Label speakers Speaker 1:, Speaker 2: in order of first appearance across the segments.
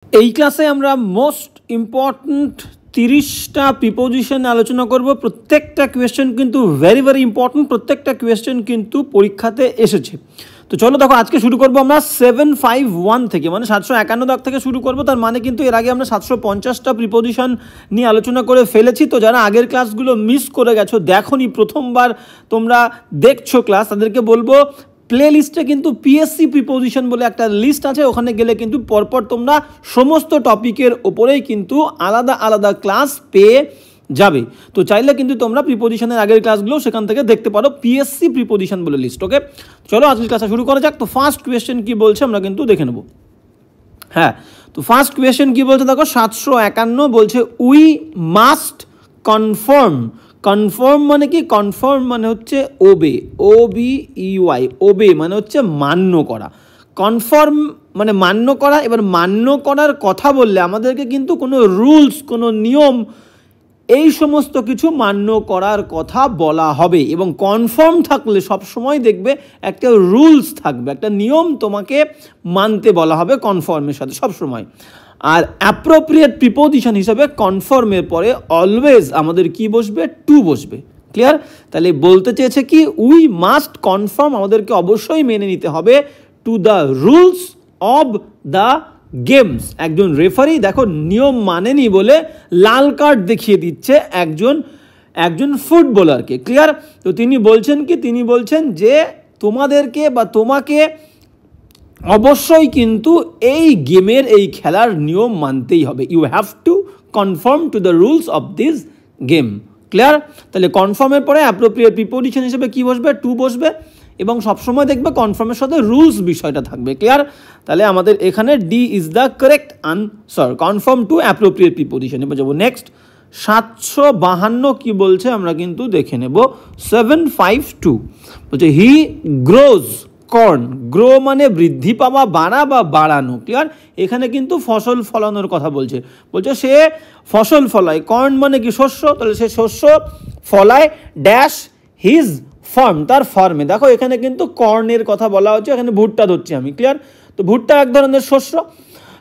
Speaker 1: এই ক্লাসে আমরা মোস্ট ইম্পর্ট্যান্ট 30টা প্রিপোজিশন আলোচনা করব। প্রত্যেকটা কোয়েশ্চেন কিন্তু ভেরি ইম্পর্ট্যান্ট, প্রত্যেকটা কোয়েশ্চেন কিন্তু পরীক্ষাতে এসেছে। তো চলো দেখো, আজকে শুরু করবো আমরা 751 থেকে, মানে 751 দাগ থেকে শুরু করবো। তার মানে কিন্তু এর আগে আমরা 750টা প্রিপোজিশন নিয়ে আলোচনা করে ফেলেছি। তো যারা আগের ক্লাসগুলো মিস করে গেছো, দেখোনি, প্রথমবার তোমরা দেখছো ক্লাস, তাদেরকে বলবো প্লে লিস্টে কিন্তু পিএসসি প্রিপোজিশন বলে একটা লিস্ট আছে, ওখানে গেলে কিন্তু পরপর তোমরা সমস্ত টপিকের ওপরেই কিন্তু আলাদা আলাদা ক্লাস পেয়ে যাবে। তো চাইলে কিন্তু তোমরা প্রিপোজিশনের আগের ক্লাসগুলো সেখান থেকে দেখতে পারো, পিএসসি প্রিপোজিশন বলে লিস্ট। ওকে, চলো আজকের ক্লাসটা শুরু করা যাক। তো ফার্স্ট কোয়েশ্চেন কি বলছে আমরা কিন্তু দেখে নেব। হ্যাঁ, তো ফার্স্ট কোয়েশ্চেন কি বলছে দেখো, 751 বলছে উই মাস্ট কনফার্ম। কনফার্ম মানে কি? কনফার্ম মানে হচ্ছে ওবে, OBEY, ওবে মানে হচ্ছে মান্য করা। কনফার্ম মানে মান্য করা। এবার মান্য করার কথা বললে আমাদেরকে কিন্তু কোনো রুলস, কোনো নিয়ম, এই সমস্ত কিছু মান্য করার কথা বলা হবে। এবং কনফার্ম থাকলে সবসময় দেখবে একটা রুলস থাকবে, একটা নিয়ম তোমাকে মানতে বলা হবে কনফার্মের সাথে সবসময়। আর অ্যাপ্রোপ্রিয়েট প্রিপোজিশন হিসাবে কনফার্মের পরে অলওয়েজ আমাদের কি বসবে? টু বসবে। ক্লিয়ার? তাহলে বলতে চেয়েছে কি, উই মাস্ট কনফার্ম, আমাদেরকে অবশ্যই মেনে নিতে হবে two the rules of the games. একজন রেফারি দেখো নিয়ম মানেনি বলে লাল কার্ড দেখিয়ে দিচ্ছে একজন ফুটবলারকে। ক্লিয়ার? তো তিনি বলছেন কি, তিনি বলছেন যে তোমাদেরকে বা তোমাকে অবশ্যই কিন্তু এই গেমের, এই খেলার নিয়ম মানতেই হবে। You have to confirm to the rules of this game. Clear? তাহলে কনফার্মের পরে অ্যাপ্রোপ্রিয়েট প্রিপোজিশন হিসেবে কি বসবে? টু বসবে। এবং সবসময় দেখবে কনফার্মের সাথে রুলস বিষয়টা থাকবে। ক্লিয়ার? তাহলে আমাদের এখানে D is the correct answer, confirm two appropriate preposition. এবার যাবো নেক্সট, 752 কি বলছে আমরা কিন্তু দেখে নেব। 752 বলছে হি গ্রোজ কর্ন। গ্রো মানে বৃদ্ধি পাওয়া, বাড়া বা বাড়ানো। ক্লিয়ার? এখানে কিন্তু ফসল ফলানোর কথা বলছে। বলছে সে ফসল ফলায়। কর্ন মানে কি? শস্য। তাহলে সে শস্য ফলায় ড্যাশ হিজ ফার্ম, তার ফার্মে। দেখো এখানে কিন্তু কর্নের কথা বলা হচ্ছে, এখানে ভুট্টা ধরছি আমি। ক্লিয়ার? তো ভুট্টা এক ধরনের শস্য।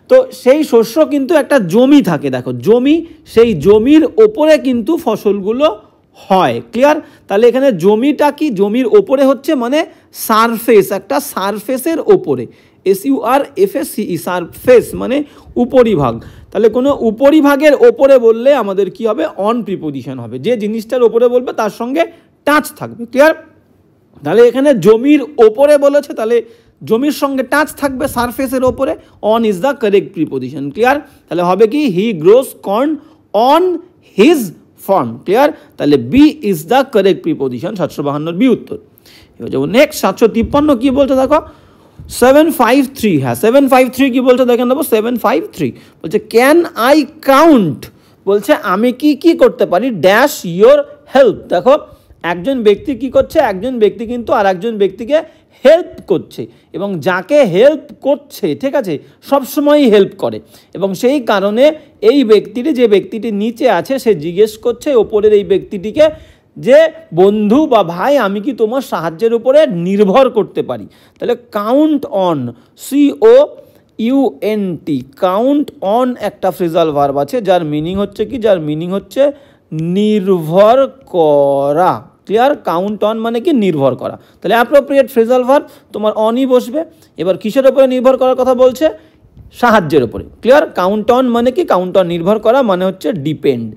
Speaker 1: তো সেই শস্য কিন্তু একটা জমি থাকে, দেখো জমি, সেই জমির ওপরে কিন্তু ফসলগুলো হয়। ক্লিয়ার? তাহলে এখানে জমিটা কি? জমির ওপরে হচ্ছে মানে সারফেস, একটা সারফেসের ওপরে, SURFACE, সারফেস মানে উপরিভাগ। তাহলে কোনো উপরিভাগের ওপরে বললে আমাদের কি হবে? অন প্রিপোজিশন হবে। যে জিনিসটার ওপরে বলবে তার সঙ্গে টাচ থাকবে। ক্লিয়ার? তাহলে এখানে জমির ওপরে বলেছে, তাহলে জমির সঙ্গে টাচ থাকবে সারফেসের ওপরে। On is the correct preposition. Clear? তাহলে হবে কি? He grows corn on his farm. Clear? তাহলে B is the correct preposition, 752 B উত্তর। এবার যাবো নেক্সট, 753 কি বলছে দেখো, 753। হ্যাঁ, 753 কি বলছে দেখেন দেবো। 753 বলছে ক্যান আই কাউন্ট। বলছে আমি কি কি করতে পারি ড্যাশ ইয়োর হেল্প। দেখো একজন ব্যক্তি কি করছে? একজন ব্যক্তি কিন্তু আর একজন ব্যক্তিকে হেল্প করছে, এবং যাকে হেল্প করছে, ঠিক আছে, সবসময়ই হেল্প করে। এবং সেই কারণে এই ব্যক্তিটি, যে ব্যক্তিটি নিচে আছে, সে জিজ্ঞেস করছে ওপরের এই ব্যক্তিটিকে যে বন্ধু বা ভাই, আমি কি তোমার সাহায্যের উপরে নির্ভর করতে পারি? তাহলে count on, COUNT, count on একটা ফ্রেজাল ভার্ব আছে, যার মিনিং হচ্ছে কি? যার মিনিং হচ্ছে নির্ভর করা। ক্লিয়ার? কাউন্ট অন মানে কি? নির্ভর করা। তাহলে অ্যাপ্রোপ্রিয়েট ফ্রেজাল ভার্ব তোমার অনই বসবে। এবার কিসের উপরে নির্ভর করার কথা বলছে? সাহায্যের উপরে। ক্লিয়ার? কাউন্ট অন মানে কি? কাউন্ট অন নির্ভর করা মানে হচ্ছে ডিপেন্ড,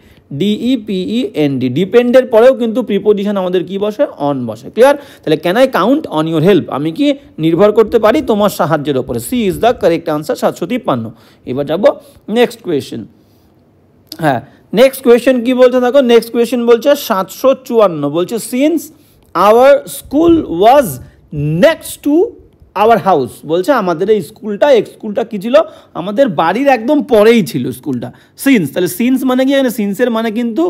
Speaker 1: DEPEND। ডিপেন্ডের পরেও কিন্তু প্রিপোজিশন আমাদের কি বসে? অন বসে। ক্লিয়ার? তাহলে can I count on your help, আমি কি নির্ভর করতে পারি তোমার সাহায্যের উপরে? C is the correct answer, 753। এবার যাবো নেক্সট কোয়েশ্চেন। হ্যাঁ, নেক্সট কোয়েশ্চেন কি বলছে দেখো, নেক্সট কোয়েশ্চেন বলছে 754 বলছে since our school was next to our house. বলছে আমাদের এই স্কুলটা কি ছিল? আমাদের বাড়ির একদম পরেই ছিল স্কুলটা। সিন্স, তাহলে সিন্স মানে কি? এখানে সিন্সের মানে কিন্তু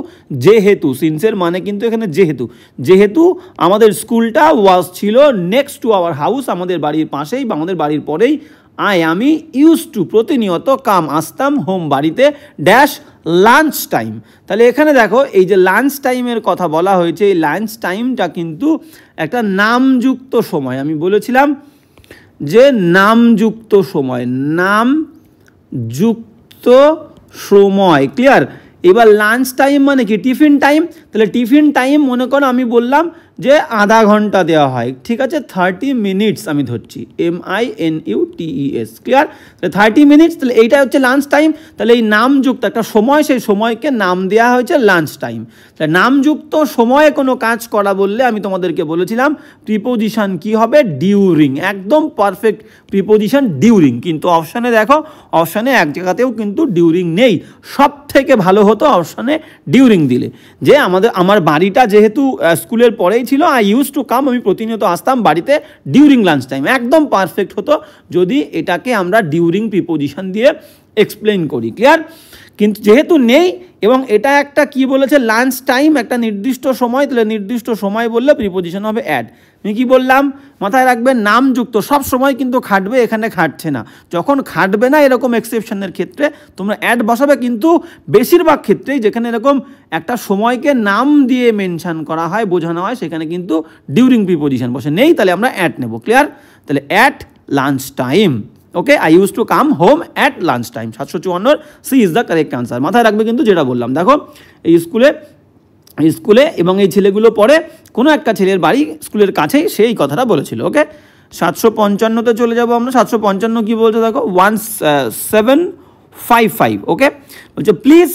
Speaker 1: যেহেতু, সিন্সের মানে কিন্তু এখানে যেহেতু আমাদের স্কুলটা ওয়াজ ছিল নেক্সট টু আওয়ার হাউস, আমাদের বাড়ির পাশেই বা আমাদের বাড়ির পরেই। আমি ইউজ টু প্রতিনিয়ত কাম আসতাম হোম বাড়িতে ড্যাশ লাঞ্চ টাইম। তাহলে এখানে দেখো এই যে লাঞ্চ টাইমের কথা বলা হয়েছে, এই লাঞ্চ টাইমটা কিন্তু একটা নামযুক্ত সময়। আমি বলেছিলাম যে নামযুক্ত সময়, নাম যুক্ত সময়। ক্লিয়ার? এবার লাঞ্চ টাইম মানে কি? Tiffin time. তাহলে টিফিন টাইম মনে করো আমি বললাম যে আধা ঘন্টা দেওয়া হয়, ঠিক আছে, 30 মিনিটস আমি ধরছি, MINUTES। ক্লিয়ার? তাহলে 30 মিনিটস, তাহলে এইটা হচ্ছে লাঞ্চ টাইম। তাহলে এই নামযুক্ত একটা সময়, সেই সময়কে নাম দেওয়া হয়েছে লাঞ্চ টাইম। তাহলে নামযুক্ত সময়ে কোনো কাজ করা বললে আমি তোমাদেরকে বলেছিলাম প্রিপোজিশন কি হবে? ডিউরিং। একদম পারফেক্ট প্রিপোজিশন ডিউরিং। কিন্তু অপশানে দেখো, অপশানে এক জায়গাতেও কিন্তু ডিউরিং নেই। সব থেকে ভালো হতো অপশানে ডিউরিং দিলে, যে আমার বাড়িটা যেহেতু স্কুলের পরেই ছিল, আই ইউজ টু কাম, আমি প্রতিনিয়ত আসতাম বাড়িতে ডিউরিং লাঞ্চ টাইম। একদম পারফেক্ট হতো যদি এটাকে আমরা ডিউরিং প্রিপোজিশন দিয়ে এক্সপ্লেন করি। ক্লিয়ার? কিন্তু যেহেতু নেই এবং এটা একটা কি বলেছে? লাঞ্চ টাইম, একটা নির্দিষ্ট সময়, তাহলে নির্দিষ্ট সময় বললে প্রিপোজিশন হবে অ্যাড। আমি কি বললাম? মাথায় রাখবেন, নামযুক্ত সব সময় কিন্তু খাটবে, এখানে খাটছে না। যখন খাটবে না এরকম এক্সেপশনের ক্ষেত্রে তোমরা অ্যাড বসাবে, কিন্তু বেশিরভাগ ক্ষেত্রেই যেখানে এরকম একটা সময়কে নাম দিয়ে মেনশন করা হয়, বোঝানো হয়, সেখানে কিন্তু ডিউরিং প্রিপোজিশন বসে। নেই তাহলে আমরা অ্যাট নেব। ক্লিয়ার? তাহলে at lunch time. Okay, I use to come home at lunch time. 754 C is the correct answer. মাথায় রাখবে কিন্তু যেটা বললাম। দেখো, এই স্কুলে এবং এই ছেলেগুলো পড়ে, কোনো একটা ছেলের বাড়ি স্কুলের কাছেই, সেই কথাটা বলেছিল। ওকে, 755তে চলে যাব আমরা। 755 কি বলছে দেখো, 1755। ওকে, বলছে প্লিজ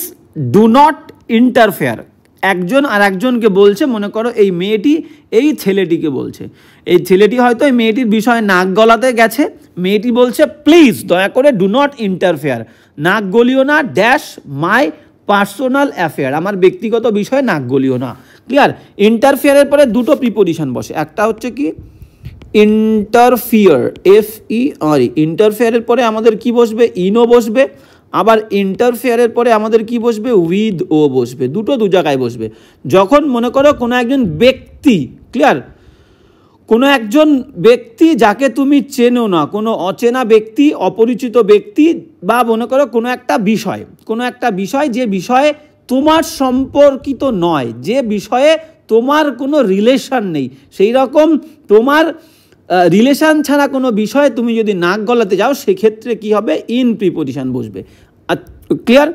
Speaker 1: ডু নট ইন্টারফেয়ার। একজন আর একজনকে বলছে, মনে করো এই মেয়েটি এই ছেলেটিকে বলছে। এই ছেলেটি হয়তো এই মেয়েটির বিষয়ে নাক গলাতে গেছে। মেয়েটি বলছে প্লিজ, দয়া করে, ডু নট ইন্টারফেয়ার, নাক গলিও না, ড্যাশ মাই পার্সোনাল অ্যাফেয়ার, আমার ব্যক্তিগত বিষয়ে নাক গলিও না। ক্লিয়ার? ইন্টারফেয়ারের পরে দুটো প্রিপোজিশন বসে। একটা হচ্ছে কি? Interfere, FER। ইন্টারফেয়ারের পরে আমাদের কি বসবে? ইনও বসবে। আবার ইন্টারফেয়ারের পরে আমাদের কি বসবে? উইথ ও বসবে। দুটো দু জায়গায় বসবে। যখন মনে করো কোনো একজন ব্যক্তি, ক্লিয়ার, কোনো একজন ব্যক্তি যাকে তুমি চেনো না, কোনো অচেনা ব্যক্তি, অপরিচিত ব্যক্তি, বা মনে করো কোনো একটা বিষয় যে বিষয়ে তোমার সম্পর্কিত নয়, যে বিষয়ে তোমার কোনো রিলেশন নেই, সেই রকম তোমার রিলেশন ছাড়া কোনো বিষয়ে তুমি যদি নাক গলাতে যাও, সেক্ষেত্রে কি হবে? ইন প্রিপোজিশন বসবে। ক্লিয়ার?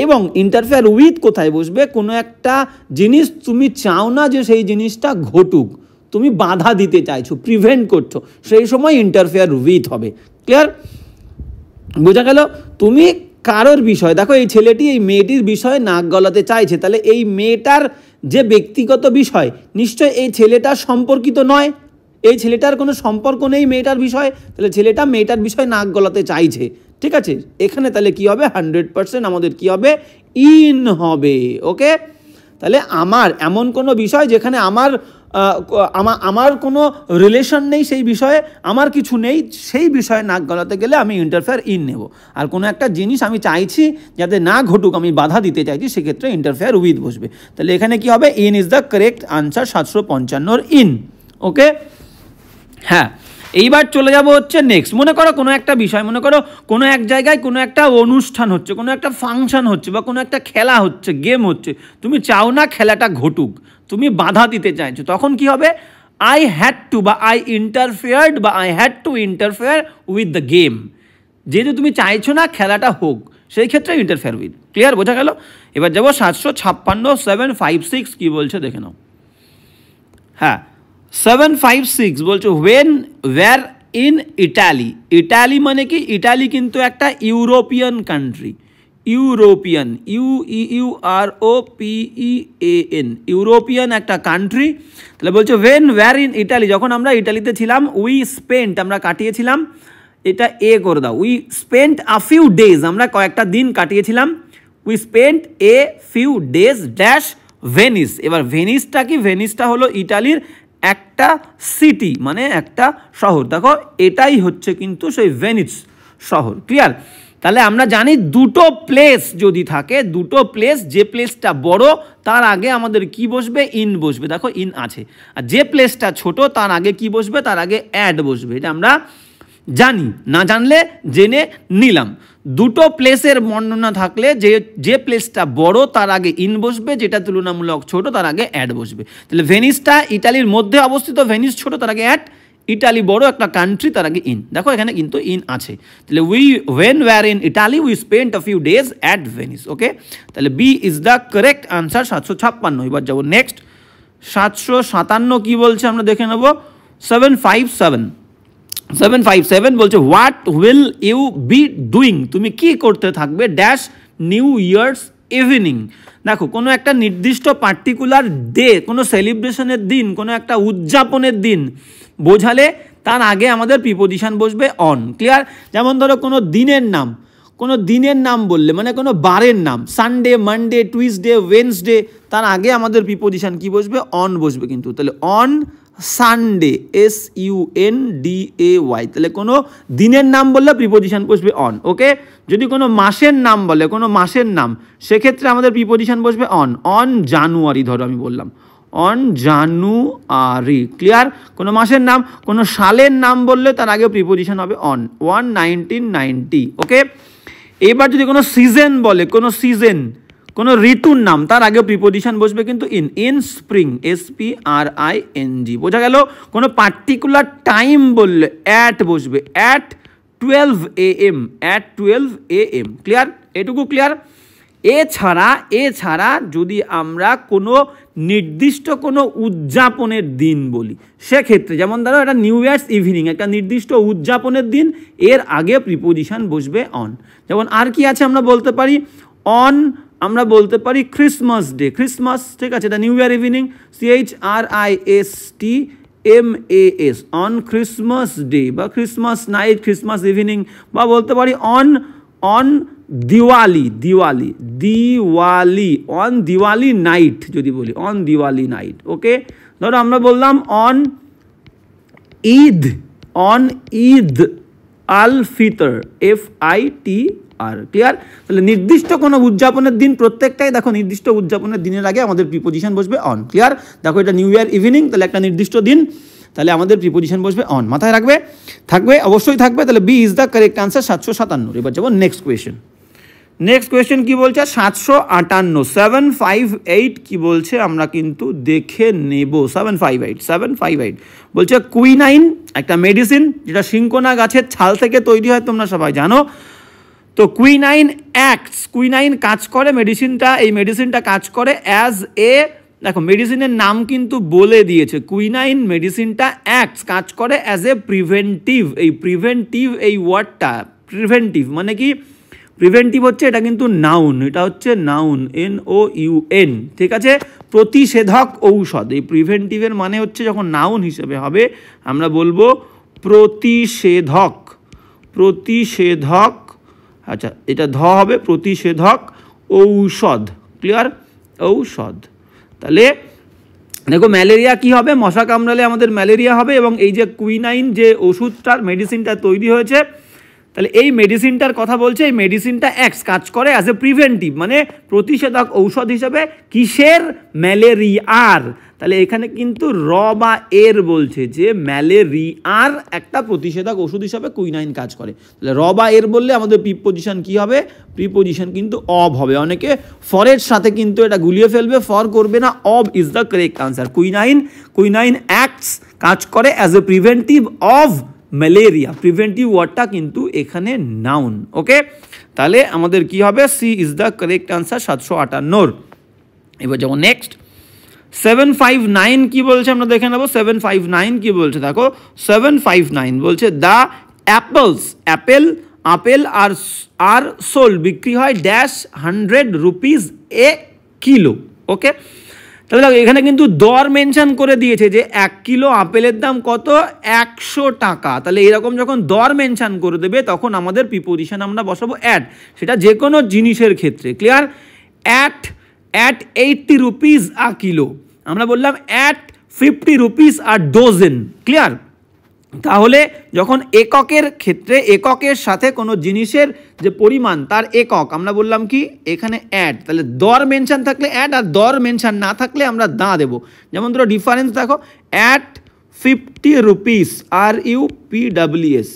Speaker 1: এবং ইন্টারফেয়ার উইথ কোথায় বসবে? কোনো একটা জিনিস তুমি চাও না যে সেই জিনিসটা ঘটুক, তুমি বাধা দিতে চাইছো, প্রিভেন্ট করছো, সেই সময় ইন্টারফেয়ার উইথ হবে। ক্লিয়ার? বোঝা গেল? তুমি কারোর বিষয়, দেখো এই ছেলেটি এই মেয়েটির বিষয়ে নাক গলাতে চাইছে, তাহলে এই মেয়েটার যে ব্যক্তিগত বিষয়, নিশ্চয় এই ছেলেটার সম্পর্কিত নয়, এই ছেলেটার কোনো সম্পর্ক নেই মেয়েটার বিষয়ে, তাহলে ছেলেটা মেয়েটার বিষয়ে নাক গলাতে চাইছে। ঠিক আছে? এখানে তাহলে কি হবে? 100% আমাদের কি হবে? ইন হবে। ওকে, তাহলে আমার এমন কোনো বিষয় যেখানে আমার কোনো রিলেশন নেই, সেই বিষয়ে আমার কিছু নেই, সেই বিষয়ে নাক গলাতে গেলে আমি ইন্টারফেয়ার ইন নেব। আর কোনো একটা জিনিস আমি চাইছি যাতে না ঘটুক, আমি বাধা দিতে চাইছি, সেক্ষেত্রে ইন্টারফেয়ার উইথ বসবে। তাহলে এখানে কি হবে? In is the correct answer, 755 in. Okay, হ্যাঁ, এইবার চলে যাব হচ্ছে নেক্সট। মনে করো কোনো একটা বিষয়, মনে করো কোনো এক জায়গায় কোনো একটা অনুষ্ঠান হচ্ছে, কোনো একটা ফাংশন হচ্ছে, বা কোনো একটা খেলা হচ্ছে, গেম হচ্ছে, তুমি চাও না খেলাটা ঘটুক, তুমি বাধা দিতে চাইছো, তখন কি হবে? আই হ্যাড টু, বা আই ইন্টারফেয়ার্ড, বা I had two interfere with the game. যেহেতু তুমি চাইছো না খেলাটা হোক, সেই ক্ষেত্রে ইন্টারফেয়ার উইথ। ক্লিয়ার? বোঝা গেল? এবার যাবো 756, 756 কি বলছে দেখে নাও। হ্যাঁ, 756 বলছে ওয়্যার ইন ইটালি। ইটালি মানে কি? ইটালি কিন্তু একটা European country, European, UEUROPEAN, European একটা কান্ট্রি। তাহলে বলছে ওয়্যার ইন ইটালি, যখন আমরা ইটালিতে ছিলাম, উই স্পেন্ট, আমরা কাটিয়েছিলাম, এটা এ করে দাও, we spent a few days, আমরা কয়েকটা দিন কাটিয়েছিলাম, we spent a few days dash Venice. এবার ভেনিসটা কি? ভেনিসটা হলো ইটালির একটা সিটি, মানে একটা শহর। দেখো এটাই হচ্ছে কিন্তু সেই ভেনিস শহর। ক্লিয়ার? তাহলে আমরা জানি দুটো প্লেস যদি থাকে, দুটো প্লেস, যে প্লেসটা বড় তার আগে আমাদের কি বসবে? ইন বসবে। দেখো ইন আছে। আর যে প্লেসটা ছোট তার আগে কি বসবে? তার আগে অ্যাড বসবে। এটা আমরা জানি, না জানলে জেনে নিলাম। দুটো প্লেসের বর্ণনা থাকলে যে প্লেসটা বড় তার আগে ইন বসবে, যেটা তুলনামূলক ছোট তার আগে অ্যাড বসবে। তাহলে ভেনিসটা ইটালির মধ্যে অবস্থিত, ভেনিস ছোট, তার আগে অ্যাড। ইটালি বড় একটা কান্ট্রি, তার আগে ইন, দেখো এখানে কিন্তু ইন আছে। তাহলে when we were in Italy we spent a few days at Venice। Okay, তাহলে B is the correct answer 756। এবার যাবো নেক্সট 757 কি বলছে আমরা দেখে নেব। 757 বলছে what will you be doing, তুমি কি করতে থাকবে ড্যাশ নিউ ইয়ার্স ইভিনিং। দেখো কোনো একটা নির্দিষ্ট পার্টিকুলার ডে, কোনো সেলিব্রেশনের দিন, কোনো একটা উদযাপনের দিন বোঝালে তার আগে আমাদের প্রিপোজিশন বসবে অন। ক্লিয়ার? যেমন ধরো কোনো দিনের নাম বললে মানে কোনো বারের নাম, সানডে, মানডে, টুইসডে, ওয়েনসডে, তার আগে আমাদের প্রিপোজিশন কি বসবে? অন বসবে কিন্তু। তাহলে অন সানডে, SUNDAY। তাহলে কোনো দিনের নাম বললে প্রিপোজিশন বসবে অন। ওকে, যদি কোনো মাসের নাম বলে, কোনো মাসের নাম, সেক্ষেত্রে আমাদের প্রিপোজিশন বসবে অন জানুয়ারি, ধরো আমি বললাম অন জানুয়ারি। ক্লিয়ার? কোনো মাসের নাম, কোনো সালের নাম বললে তার আগে প্রিপোজিশন হবে অন 1990। ওকে, এবার যদি কোনো সিজন বলে, কোনো সিজন, কোনো ঋতুর নাম, তার আগে প্রিপোজিশন বসবে কিন্তু ইন স্প্রিং, SPRING। বোঝা গেল? কোনো পার্টিকুলার টাইম বললে অ্যাট বসবে, at 12 AM, at 12 AM। Clear? এটুকু ক্লিয়ার? এছাড়া যদি আমরা কোনো নির্দিষ্ট কোনো উদযাপনের দিন বলি, সেক্ষেত্রে যেমন ধরো এটা নিউ ইয়ার্স ইভিনিং, একটা নির্দিষ্ট উদযাপনের দিন, এর আগে প্রিপোজিশন বসবে অন। যেমন আর কি আছে আমরা বলতে পারি অন, আমরা বলতে পারি ক্রিসমাস ডে, ক্রিসমাস, ঠিক আছে, এটা new year evening, CHRISTMAS, on Christmas day, বা ক্রিসমাস নাইট, ক্রিসমাস ইভিনিং, বা বলতে পারি on Diwali, on Diwali night, যদি বলি অন দিওয়ালি নাইট। ওকে, ধরো আমরা বললাম on Eid Al Fitr, FITR। Clear? তাহলে নির্দিষ্ট কোনো উদযাপনের দিন, প্রত্যেকটাই দেখো নির্দিষ্ট উদযাপনের দিনের আগে আমাদের প্রিপোজিশন বসবে অন। ক্লিয়ার? দেখো এটা নিউ ইয়ার ইভিনিং, তাহলে একটা নির্দিষ্ট দিন, তাহলে আমাদের প্রিপোজিশন বসবে অন। মাথায় থাকবে, অবশ্যই থাকবে। তাহলে B is the correct answer 757। এবার যাবো নেক্সট কোয়েশ্চেন কি বলছে 758, 758 কি বলছে আমরা কিন্তু দেখে নেব। 758 বলছে কুইনাইন একটা মেডিসিন, যেটা সিনকোনা গাছের ছাল থেকে তৈরি হয়, তোমরা সবাই জানো। তো কুইনাইন কাজ করে, এই মেডিসিনটা কাজ করে অ্যাজ এ, দেখো মেডিসিনের নাম কিন্তু বলে দিয়েছে, কুইনাইন মেডিসিনটা কাজ করে অ্যাজ এ প্রিভেন্টিভ। এই ওয়ার্ডটা প্রিভেন্টিভ মানে কি? প্রিভেন্টিভ হচ্ছে এটা কিন্তু নাউন, এটা হচ্ছে নাউন, NOUN, ঠিক আছে, প্রতিষেধক ঔষধ। এই প্রিভেন্টিভের মানে হচ্ছে যখন নাউন হিসেবে হবে আমরা বলবো প্রতিষেধক, আচ্ছা এটা হবে প্রতিষেধক ঔষধ। ক্লিয়ার? ঔষধ। তাহলে দেখো ম্যালেরিয়া কি হবে? মশা কামড়ালে আমাদের ম্যালেরিয়া হবে, এবং এই যে কুইনাইন যে ওষুধটার মেডিসিনটা তৈরি হয়েছে, তাহলে এই মেডিসিনটার কথা বলছে, এই মেডিসিনটা কাজ করে অ্যাজ এ প্রিভেন্টিভ মানে প্রতিষেধক ঔষধ হিসাবে, কিসের? ম্যালেরিয়ার। তাহলে এখানে কিন্তু বা এর বলছে যে ম্যালেরিয়ার একটা প্রতিষেধক ওষুধ হিসাবে কুইনাইন কাজ করে। তাহলে বা এর বললে আমাদের প্রিপোজিশন কি হবে? প্রিপোজিশন কিন্তু অব হবে। অনেকে ফরের সাথে কিন্তু এটা গুলিয়ে ফেলবে, ফর করবে না, of is the correct answer. Quinine কাজ করে as a preventive of malaria. Preventive ওয়ার্ডটা কিন্তু এখানে নাউন। ওকে, তাহলে আমাদের কি হবে? C is the correct answer 758। এবার যেমন নেক্সট 759 কি বলছে আমরা দেখে নেব। 759 কি বলছে দেখো, 759 বলছে দ্য আপেল আর সোল্ড, বিক্রি হয় ড্যাশ 100 রুপিস এ কিলো। ওকে, তাহলে এখানে কিন্তু দর মেনশন করে দিয়েছে যে 1 কিলো আপেলের দাম কত? 100 টাকা। তাহলে এরকম যখন দর মেনশন করে দেবে তখন আমাদের প্রিপোজিশন আমরা বসাবো অ্যাট, সেটা যে কোনো জিনিসের ক্ষেত্রে। Clear? At 80 rupees a kilo, আমরা বললাম অ্যাট 50 রুপিস আর ডজন। ক্লিয়ার? তাহলে যখন এককের ক্ষেত্রে, এককের সাথে কোনো জিনিসের যে পরিমাণ তার একক, আমরা বললাম কি এখানে অ্যাড। তাহলে দর মেনশন থাকলে অ্যাড, আর দর মেনশন না থাকলে আমরা দা দেব। যেমন ধরো ডিফারেন্স দেখো, at 50 rupees, RUPWS,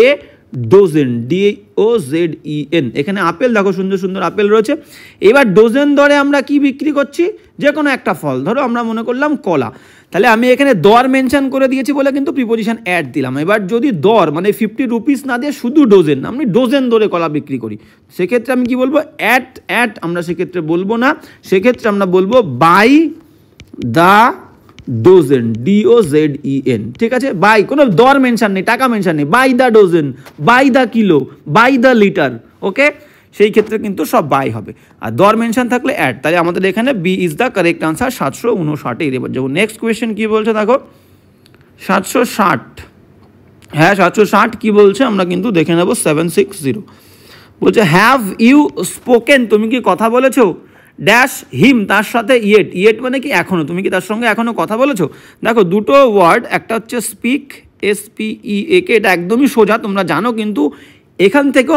Speaker 1: A ডোজেন, DOZEN। এখানে আপেল দেখো, সুন্দর সুন্দর আপেল রয়েছে। এবার ডোজেন দরে আমরা কি বিক্রি করছি? যে কোনো একটা ফল, ধরো আমরা মনে করলাম কলা, তাহলে আমি এখানে দর মেনশন করে দিয়েছি বলে কিন্তু প্রিপোজিশন অ্যাট দিলাম। এবার যদি দর মানে 50 রুপিস না দিয়ে শুধু ডোজেন, আমি ডোজেন ধরে কলা বিক্রি করি, সেক্ষেত্রে আমি কি বলবো, অ্যাট আমরা সেক্ষেত্রে বলবো না, সেক্ষেত্রে আমরা বলবো বাই দ্য ডোজেন, DOZEN, ঠিক আছে, বাই, কোনো দর মেনশন নেই, টাকা মেনশন নেই, by the dozen, by the kilo, by the litre, okay, সেই ক্ষেত্রে কিন্তু সব বাই হবে, আর দর মেনশন থাকলে অ্যাড। তাহলে আমাদের এখানে B is the correct answer 759। এবার যাবো নেক্সট কোয়েশ্চেন কী বলছে দেখো, 760, হ্যাঁ 760 কী বলছে আমরা কিন্তু দেখে নেব। 760 বলছে হ্যাভ ইউ স্পোকেন, তুমি কি কথা বলেছো, ড্যাশ হিম, তার সাথে ইয়েট মানে কি এখনও, তুমি কি তার সঙ্গে এখনও কথা বলেছো। দেখো দুটো ওয়ার্ড, একটা হচ্ছে স্পিক, SPEAK, এটা একদমই সোজা, তোমরা জানো, কিন্তু এখান থেকেও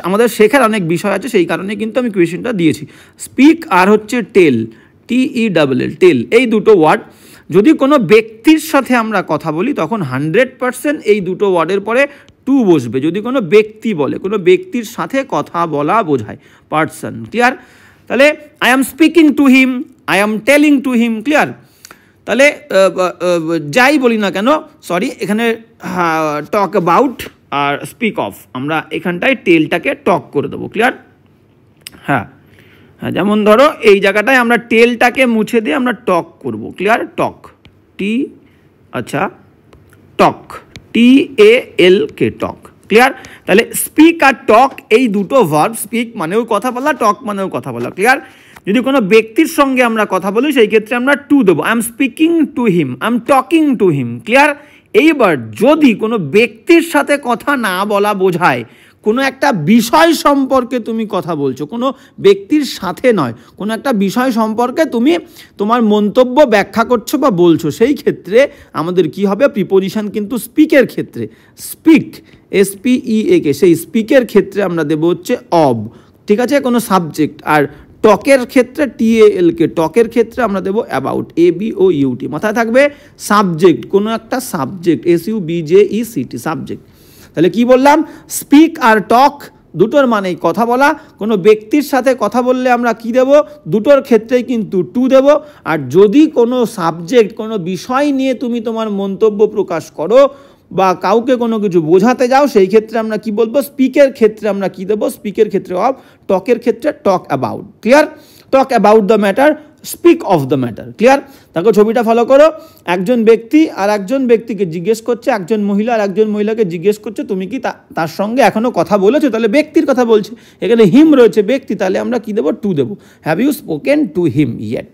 Speaker 1: আমাদের শেখার অনেক বিষয় আছে, সেই কারণে কিন্তু আমি কোয়েশ্চেনটা দিয়েছি। স্পিক আর হচ্ছে টেল, TELL, টেল, এই দুটো ওয়ার্ড যদি কোনো ব্যক্তির সাথে আমরা কথা বলি তখন 100% এই দুটো ওয়ার্ডের পরে টু বসবে। যদি কোনো ব্যক্তি বলে, কোনো ব্যক্তির সাথে কথা বলা বোঝায়, পার্সন, ক্লিয়ার। তাহলে I am speaking to him, I am telling to him, clear. তাহলে যাই বলি না কেন, সরি, এখানে টক অ্যাবাউট আর স্পিক অফ, আমরা এখানটায় টেলটাকে টক করে দেবো, ক্লিয়ার। হ্যাঁ হ্যাঁ, যেমন ধরো এই জায়গাটায় আমরা টেলটাকে মুছে দিয়ে আমরা টক করব, ক্লিয়ার, টক, আচ্ছা টক, TALK, টক, ক্লিয়ার। তাহলে স্পিক আর টক এই দুটো ভার্ব, স্পিক মানেও কথা বলা, টক মানেও কথা বলা, ক্লিয়ার। যদি কোনো ব্যক্তির সঙ্গে আমরা কথা বলি সেই ক্ষেত্রে আমরা টু দেবো, I am speaking to him, I am talking to him, clear. এইবার যদি কোনো ব্যক্তির সাথে কথা না বলা বোঝায়, কোনো একটা বিষয় সম্পর্কে তুমি কথা বলছো, কোনো ব্যক্তির সাথে নয়, কোনো একটা বিষয় সম্পর্কে তুমি তোমার মন্তব্য ব্যাখ্যা করছো বা বলছো, সেই ক্ষেত্রে আমাদের কি হবে, প্রিপোজিশন কিন্তু স্পিকের ক্ষেত্রে, স্পিক, SPEAK, সেই স্পিকের ক্ষেত্রে আমরা দেবো হচ্ছে অব, ঠিক আছে, কোনো সাবজেক্ট। আর টকের ক্ষেত্রে TALK, টকের ক্ষেত্রে আমরা দেবো অ্যাবাউট, ABOUT, মাথায় থাকবে সাবজেক্ট, কোনো একটা সাবজেক্ট, SUBJECT, সাবজেক্ট। তাহলে কি বললাম, স্পিক আর টক দুটোর মানেই কথা বলা, কোনো ব্যক্তির সাথে কথা বললে আমরা কি দেব, দুটোর ক্ষেত্রেই কিন্তু টু দেব। আর যদি কোনো সাবজেক্ট, কোনো বিষয় নিয়ে তুমি তোমার মন্তব্য প্রকাশ করো বা কাউকে কোনো কিছু বোঝাতে যাও, সেই ক্ষেত্রে আমরা কি বলবো, স্পিকের ক্ষেত্রে আমরা কি দেবো, স্পিকের ক্ষেত্রে অফ, টকের ক্ষেত্রে talk about, clear. Talk about the matter, speak of the matter, clear. দেখো ছবিটা ফলো করো, একজন ব্যক্তি আর একজন ব্যক্তিকে জিজ্ঞেস করছে, একজন মহিলা আর একজন মহিলাকে জিজ্ঞেস করছে তুমি কি তার সঙ্গে এখনও কথা বলেছো, তাহলে ব্যক্তির কথা বলছে, এখানে হিম রয়েছে ব্যক্তি, তাহলে আমরা কি দেবো, টু দেবো, have you spoken to him yet,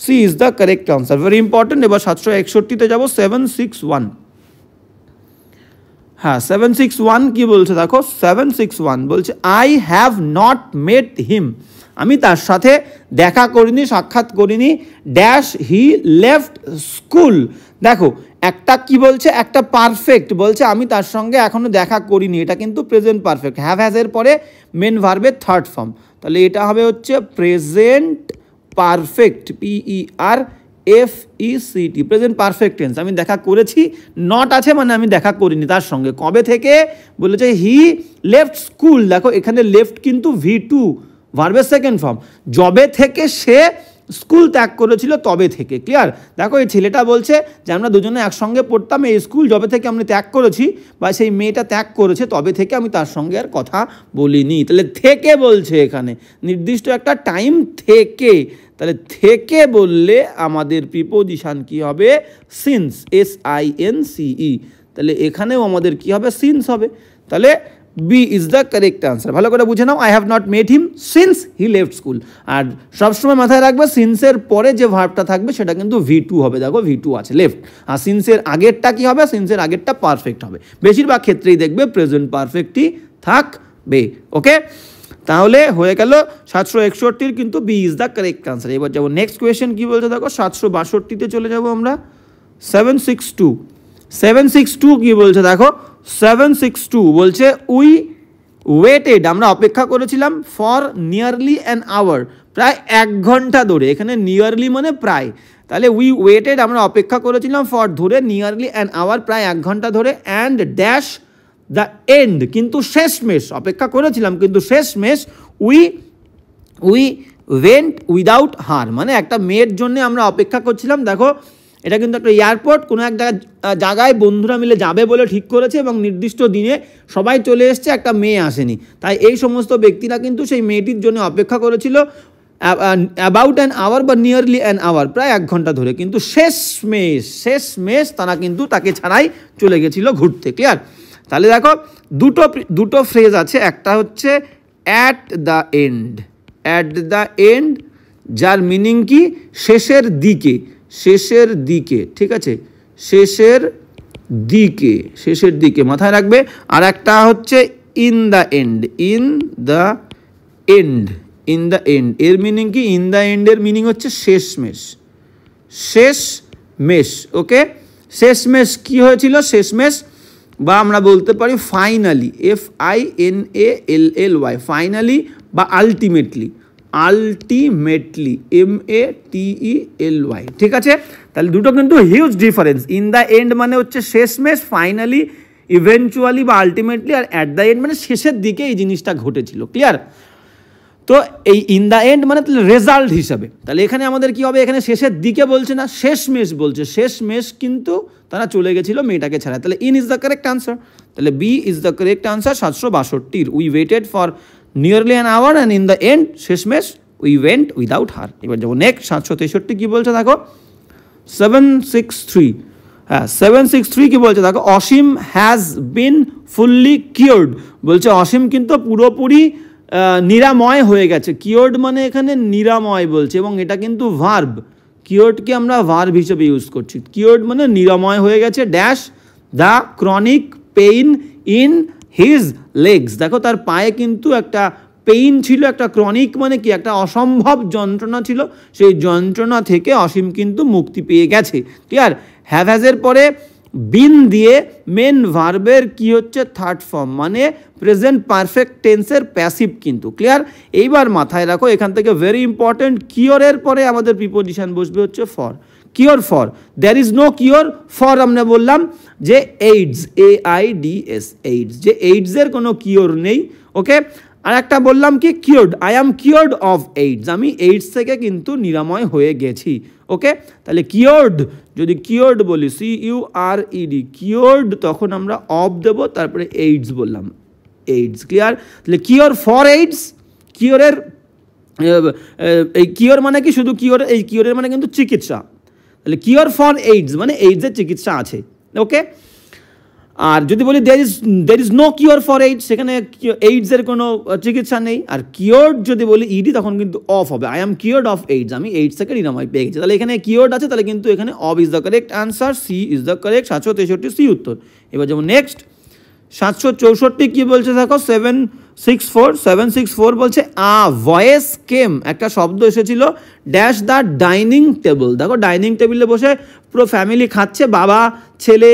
Speaker 1: C is the correct answer, very important. এবার 761-তে যাবো, 761, হ্যাঁ 761 কি বলছে দেখো, 761 বলছে আই হ্যাভ নট মেট হিম, আমি তার সাথে দেখা করিনি, সাক্ষাৎ করিনি, ড্যাশ হি লেফট স্কুল। দেখো একটা কি বলছে, একটা পারফেক্ট বলছে আমি তার সঙ্গে এখনো দেখা করিনি, এটা কিন্তু প্রেজেন্ট পারফেক্ট, হ্যাভ হ্যাজের পরে মেন ভার্বের থার্ড ফর্ম, তাহলে এটা হবে হচ্ছে present perfect, PERFECT, present perfect tense. আমি দেখা করেছি, নট আছে মানে আমি দেখা করিনি তার সঙ্গে, কবে থেকে বলেছে, হি লেফট স্কুল, দেখো এখানে লেফট কিন্তু V2 ভার্বের সেকেন্ড ফর্ম, যবে থেকে সে স্কুল ত্যাগ করেছিল তবে থেকে, ক্লিয়ার। দেখো এই ছেলেটা বলছে যে আমরা দুজনে একসঙ্গে পড়তাম, এই স্কুল যবে থেকে আমি ত্যাগ করেছি বা সেই মেয়েটা ত্যাগ করেছে তবে থেকে আমি তার সঙ্গে আর কথা বলিনি, তাহলে থেকে বলছে এখানে নির্দিষ্ট একটা টাইম থেকে, তাহলে থেকে বললে আমাদের প্রিপোজিশন কি হবে, সিন্স, SINCE, তাহলে এখানেও আমাদের কি হবে, সিন্স হবে। তাহলে B is the correct answer. ভালো করে বুঝে নাও, I have not met him since he left school. আর সবসময় মাথায় রাখবে সিন্সের পরে যে ভার্বটা থাকবে সেটা কিন্তু V2 হবে, দেখো V2 আছে লেফট, আর সিন্সের আগেরটা কি হবে, সিন্সের আগেরটা পারফেক্ট হবে, বেশিরভাগ ক্ষেত্রেই দেখবে প্রেজেন্ট পারফেক্টই থাকবে, ওকে। তাহলে হয়ে গেল 761 কিন্তু B is the correct answer. এবার যাবো নেক্সট কোয়েশ্চেন কি বলছে দেখো, 762-তে চলে যাব আমরা। 762 কি বলছে দেখো, 762 বলছে উই ওয়েটেড, আমরা অপেক্ষা করেছিলাম, ফর নিয়ারলি অ্যান আওয়ার, প্রায় 1 ঘন্টা ধরে, এখানে নিয়ারলি মানে প্রায়, তাহলে উই ওয়েটেড আমরা অপেক্ষা করেছিলাম, ফর ধরে, নিয়ারলি অ্যান আওয়ার প্রায় 1 ঘন্টা ধরে, অ্যান্ড ড্যাশ দ্য এন্ড কিন্তু শেষমেশ, অপেক্ষা করেছিলাম কিন্তু শেষমেশ, উই ওয়েন্ট উইদাউট হার, মানে একটা মেয়ের জন্য আমরা অপেক্ষা করছিলাম। দেখো এটা কিন্তু একটা এয়ারপোর্ট, কোনো এক জায়গায় বন্ধুরা মিলে যাবে বলে ঠিক করেছে এবং নির্দিষ্ট দিনে সবাই চলে এসছে, একটা মেয়ে আসেনি, তাই এই সমস্ত ব্যক্তিরা কিন্তু সেই মেয়েটির জন্য অপেক্ষা করেছিল অ্যাবাউট অ্যান আওয়ার বা নিয়ারলি অ্যান আওয়ার, প্রায় 1 ঘন্টা ধরে। কিন্তু শেষমেশ তারা কিন্তু তাকে ছাড়াই চলে গেছিলো ঘুরতে। ক্লিয়ার? তাহলে দেখো দুটো ফ্রেজ আছে, একটা হচ্ছে অ্যাট দ্য এন্ড, যার মিনিং কি শেষের দিকে, ঠিক আছে, শেষের দিকে মাথায় রাখবে। আর একটা হচ্ছে ইন দ্য এন্ড, এর মিনিং কি ইন দ্য এন্ডের মিনিং হচ্ছে শেষমেশ। ওকে, শেষমেশ কি হয়েছিল? শেষমেশ বা আমরা বলতে পারি ফাইনালি, FINALLY, ফাইনালি বা আলটিমেটলি, MEATELY, ঠিক আছে? তাহলে দুটো কিন্তু huge difference. In the end মানে হচ্ছে শেষমেশ, ফাইনালি, ইভেনচুয়ালি বা আলটিমেটলি, আর অ্যাট দ্য এন্ড মানে শেষের দিকে এই জিনিসটা ঘটেছিল। ক্লিয়ার? তো এই ইন দ্য এন্ড মানে রেজাল্ট হিসাবে, তাহলে এখানে আমাদের কি হবে? এখানে শেষের দিকে বলছে না, শেষমেশ বলছে। শেষমেশ কিন্তু তারা চলে গেছিল মেয়েটাকে ছাড়া। তাহলে in is the correct answer, তাহলে B is the correct answer 762। We waited for nearly an hour and in the end শেষমেশ উই ওয়েন্ট উইদাউট হার। এবার যাবো নেক্সট 763 কি বলছে দেখো, 763, হ্যাঁ 763 কি বলছে দেখো, অসীম হ্যাজ বিন ফুললি কিওর্ড, বলছে অসীম কিন্তু পুরোপুরি নিরাময় হয়ে গেছে। কিওর্ড মানে এখানে নিরাময় বলছে, এবং এটা কিন্তু ভার্ব, কিওর্ডকে আমরা ভার্ব হিসেবে ইউজ করছি। কিওর্ড মানে নিরাময় হয়ে গেছে, dash the chronic pain in his legs. দেখো তার পায়ে কিন্তু একটা পেইন ছিল, একটা ক্রনিক মানে কি একটা অসম্ভব যন্ত্রণা ছিল, সেই যন্ত্রণা থেকে অসীম কিন্তু মুক্তি পেয়ে গেছে। ক্লিয়ার? হ্যাভেজের পরে বিন দিয়ে মেন ভার্বের কি হচ্ছে থার্ড ফর্ম, মানে প্রেজেন্ট পারফেক্ট টেন্সের প্যাসিভ কিন্তু। ক্লিয়ার? এইবার মাথায় রাখো এখান থেকে ভেরি ইম্পর্টেন্ট, কিওরের পরে আমাদের প্রিপোজিশন বসবে হচ্ছে for. Cure for, there is no cure for, আমরা বললাম যে এইডস, AIDS, এইডস, যে এইডসের কোনো কিওর নেই। ওকে, আর একটা বললাম কি cured, I am cured of AIDS, আমি এইডস থেকে কিন্তু নিরাময় হয়ে গেছি। ওকে, তাহলে কিওর্ড, যদি কিওর্ড বলি CURED, কিওর্ড, তখন আমরা অফ দেবো, তারপরে এইডস বললাম, এইডস। ক্লিয়ার? তাহলে কিওর ফর এইডস, কিওরের এই কিওর মানে কি শুধু কিওর, এই কিওরের মানে কিন্তু চিকিৎসা। তাহলে কিওর ফর এইডস মানে এইডসের চিকিৎসা আছে। ওকে, আর যদি বলি there is no cure for AIDS, সেখানে এইডসের কোনো চিকিৎসা নেই। আর কিওর্ড যদি বলি ইডি, তখন কিন্তু অফ হবে, I am cured of AIDS, আমি এইডস থেকে নিরাময় পেয়ে গেছি। তাহলে এখানে কিওর্ড আছে, তাহলে কিন্তু এখানে of is the correct answer, C is the correct, 763 C উত্তর। এবার যেমন নেক্সট 764 কি বলছে দেখো, 764 বলছে ভয়েস কেম, একটা শব্দ এসেছিল, ড্যাশ দ্য ডাইনিং টেবিল। দেখো ডাইনিং টেবিলে বসে পুরো ফ্যামিলি খাচ্ছে, বাবা, ছেলে,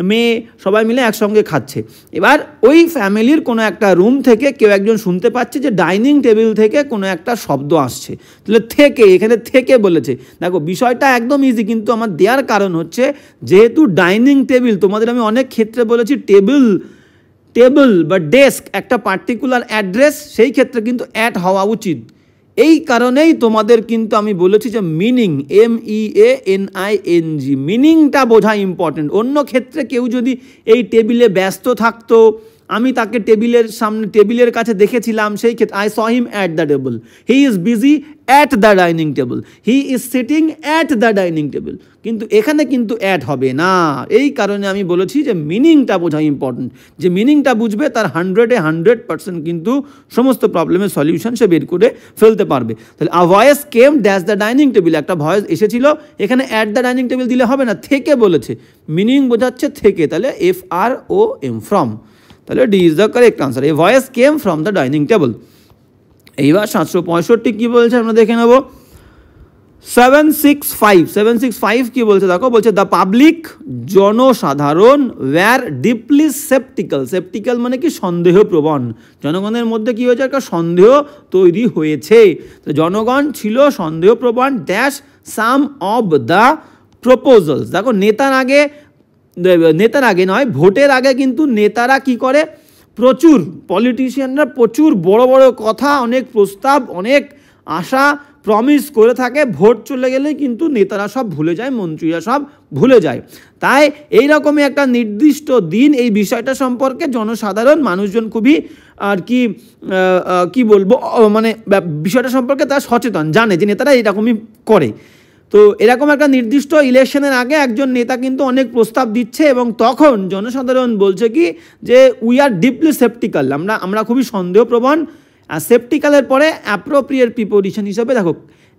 Speaker 1: মেয়ে সবাই মিলে একসঙ্গে খাচ্ছে। এবার ওই ফ্যামিলির কোনো একটা রুম থেকে কেউ একজন শুনতে পাচ্ছে যে ডাইনিং টেবিল থেকে কোনো একটা শব্দ আসছে। তাহলে থেকে, এখানে থেকে বলেছে। দেখো বিষয়টা একদম ইজি, কিন্তু আমার দেওয়ার কারণ হচ্ছে যেহেতু ডাইনিং টেবিল, তোমাদের আমি অনেক ক্ষেত্রে বলেছি টেবিল বা ডেস্ক একটা পার্টিকুলার অ্যাড্রেস, সেই ক্ষেত্রে কিন্তু অ্যাট হওয়া উচিত। এই কারণেই তোমাদের কিন্তু আমি বলেছি যে মিনিং, MEANING, মিনিংটা বোঝা ইম্পর্টেন্ট। অন্য ক্ষেত্রে কেউ যদি এই টেবিলে ব্যস্ত থাকতো, আমি তাকে টেবিলের কাছে দেখেছিলাম, সেই ক্ষেত্রে I saw him at the table, he is busy at the dining table, he is sitting at the dining table, কিন্তু এখানে কিন্তু অ্যাড হবে না। এই কারণে আমি বলেছি যে মিনিংটা বোঝা ইম্পর্টেন্ট। যে মিনিংটা বুঝবে তার 100% কিন্তু সমস্ত প্রবলেমের সলিউশন সে বের করে ফেলতে পারবে। তাহলে a voice came dash the dining table, একটা ভয়েস এসেছিল, এখানে অ্যাট দ্য ডাইনিং টেবিল দিলে হবে না, থেকে বলেছে, মিনিং বোঝাচ্ছে থেকে, তাহলে FROM, ফ্রম। তাহলে D is the correct answer, A voice came from the dining table. এইবার 765 কি বলছে আমরা দেখে নেব। 765 কি বলছে দেখো, বলছে দ্য পাবলিক, জনসাধারণ, ওয়্যার ডিপলি সেপটিক্যাল মানে কি সন্দেহপ্রবণ, জনগণের মধ্যে কি হয়েছে, একটা সন্দেহ তৈরি হয়েছে। তো জনগণ ছিল সন্দেহপ্রবণ dash some of the proposals. দেখো নেতার আগে নয়, ভোটের আগে কিন্তু নেতারা কি করে, প্রচুর পলিটিশিয়ানরা প্রচুর বড় বড় কথা, অনেক প্রস্তাব, অনেক আশা প্রমিস করে থাকে, ভোট চলে গেলে কিন্তু নেতারা সব ভুলে যায়, মন্ত্রীরা সব ভুলে যায়। তাই এই রকমই একটা নির্দিষ্ট দিন এই বিষয়টা সম্পর্কে জনসাধারণ মানুষজন খুবই আর কি বলবো মানে বিষয়টা সম্পর্কে তারা সচেতন, জানে যে নেতারা এইরকমই করে। তো এরকম একটা নির্দিষ্ট ইলেকশনের আগে একজন নেতা কিন্তু অনেক প্রস্তাব দিচ্ছে এবং তখন জনসাধারণ বলছে কি যে উই আর ডিপলি সেপটিক্যাল, আমরা খুবই সন্দেহপ্রবণ। আর সেপটিক্যালের পরে অ্যাপ্রোপ্রিয়েট প্রিপোজিশন হিসেবে দেখো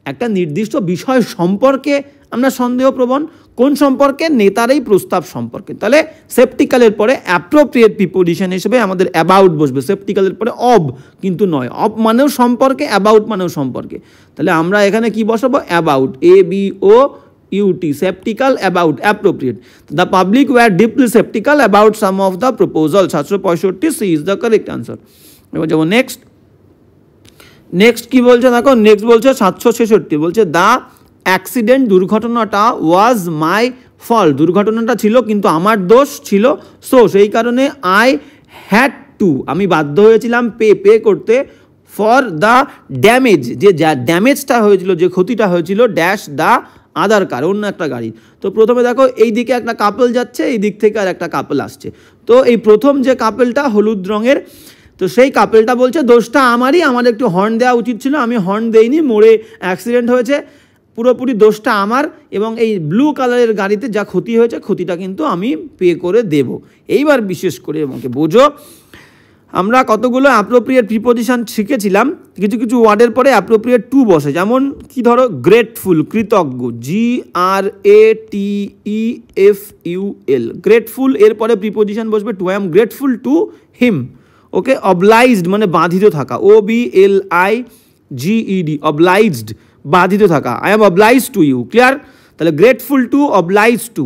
Speaker 1: একটা নির্দিষ্ট বিষয় সম্পর্কে আমরা সন্দেহপ্রবণ, কোন সম্পর্কে? নেতার এই প্রস্তাব সম্পর্কে। তাহলে সেপটিক্যালের পরে অ্যাপ্রোপ্রিয়েট প্রিপোজিশন হিসেবে আমাদের অ্যাবাউট বসবে, সেপটিক্যালের পরে অব কিন্তু নয়, অব মানেও সম্পর্কে, অ্যাবাউট মানেও সম্পর্কে। তাহলে আমরা এখানে কি বসাবো? About, ABOUT, sceptical, about, appropriate. The public were deeply sceptical about some of the proposal. 765 C is the correct answer. এবার যাবো নেক্সট কি বলছে দেখো, নেক্সট বলছে 766 বলছে দ্য অ্যাক্সিডেন্ট, দুর্ঘটনাটা ওয়াজ মাই ফল্ট, দুর্ঘটনাটা ছিল কিন্তু আমার দোষ ছিল, সো সেই কারণে আই হ্যাড টু, আমি বাধ্য হয়েছিলাম পে করতে ফর দ্য ড্যামেজ, যে ড্যামেজটা হয়েছিল, যে ক্ষতিটা হয়েছিল, ড্যাশ দ্য আদার কার, অন্য একটা গাড়ি। তো প্রথমে দেখো এই দিকে একটা কাপল যাচ্ছে, এই দিক থেকে আর একটা কাপল আসছে। তো এই প্রথম যে কাপলটা হলুদ রঙের, তো সেই কাপলটা বলছে দোষটা আমারই, আমার একটু হর্ন দেওয়া উচিত ছিল, আমি হর্ন দেইনি, মোড়ে অ্যাক্সিডেন্ট হয়েছে, পুরোপুরি দোষটা আমার, এবং এই ব্লু কালারের গাড়িতে যা ক্ষতি হয়েছে ক্ষতিটা কিন্তু আমি পে করে দেব। এইবার বিশেষ করে আমাকে বোঝো, আমরা কতগুলো অ্যাপ্রোপ্রিয়েট প্রিপোজিশন শিখেছিলাম, কিছু কিছু ওয়ার্ডের পরে অ্যাপ্রোপ্রিয়েট টু বসে, যেমন কি ধরো গ্রেটফুল, কৃতজ্ঞ, GRATEFUL, গ্রেটফুল, এরপরে প্রিপোজিশন বসবে to, I am grateful to him. Okay, obliged মানে বাধিত থাকা, OBLIGED, অবলাইজড, বাধিত থাকা, I am oblige to you. Clear? তাহলে grateful to, oblige to.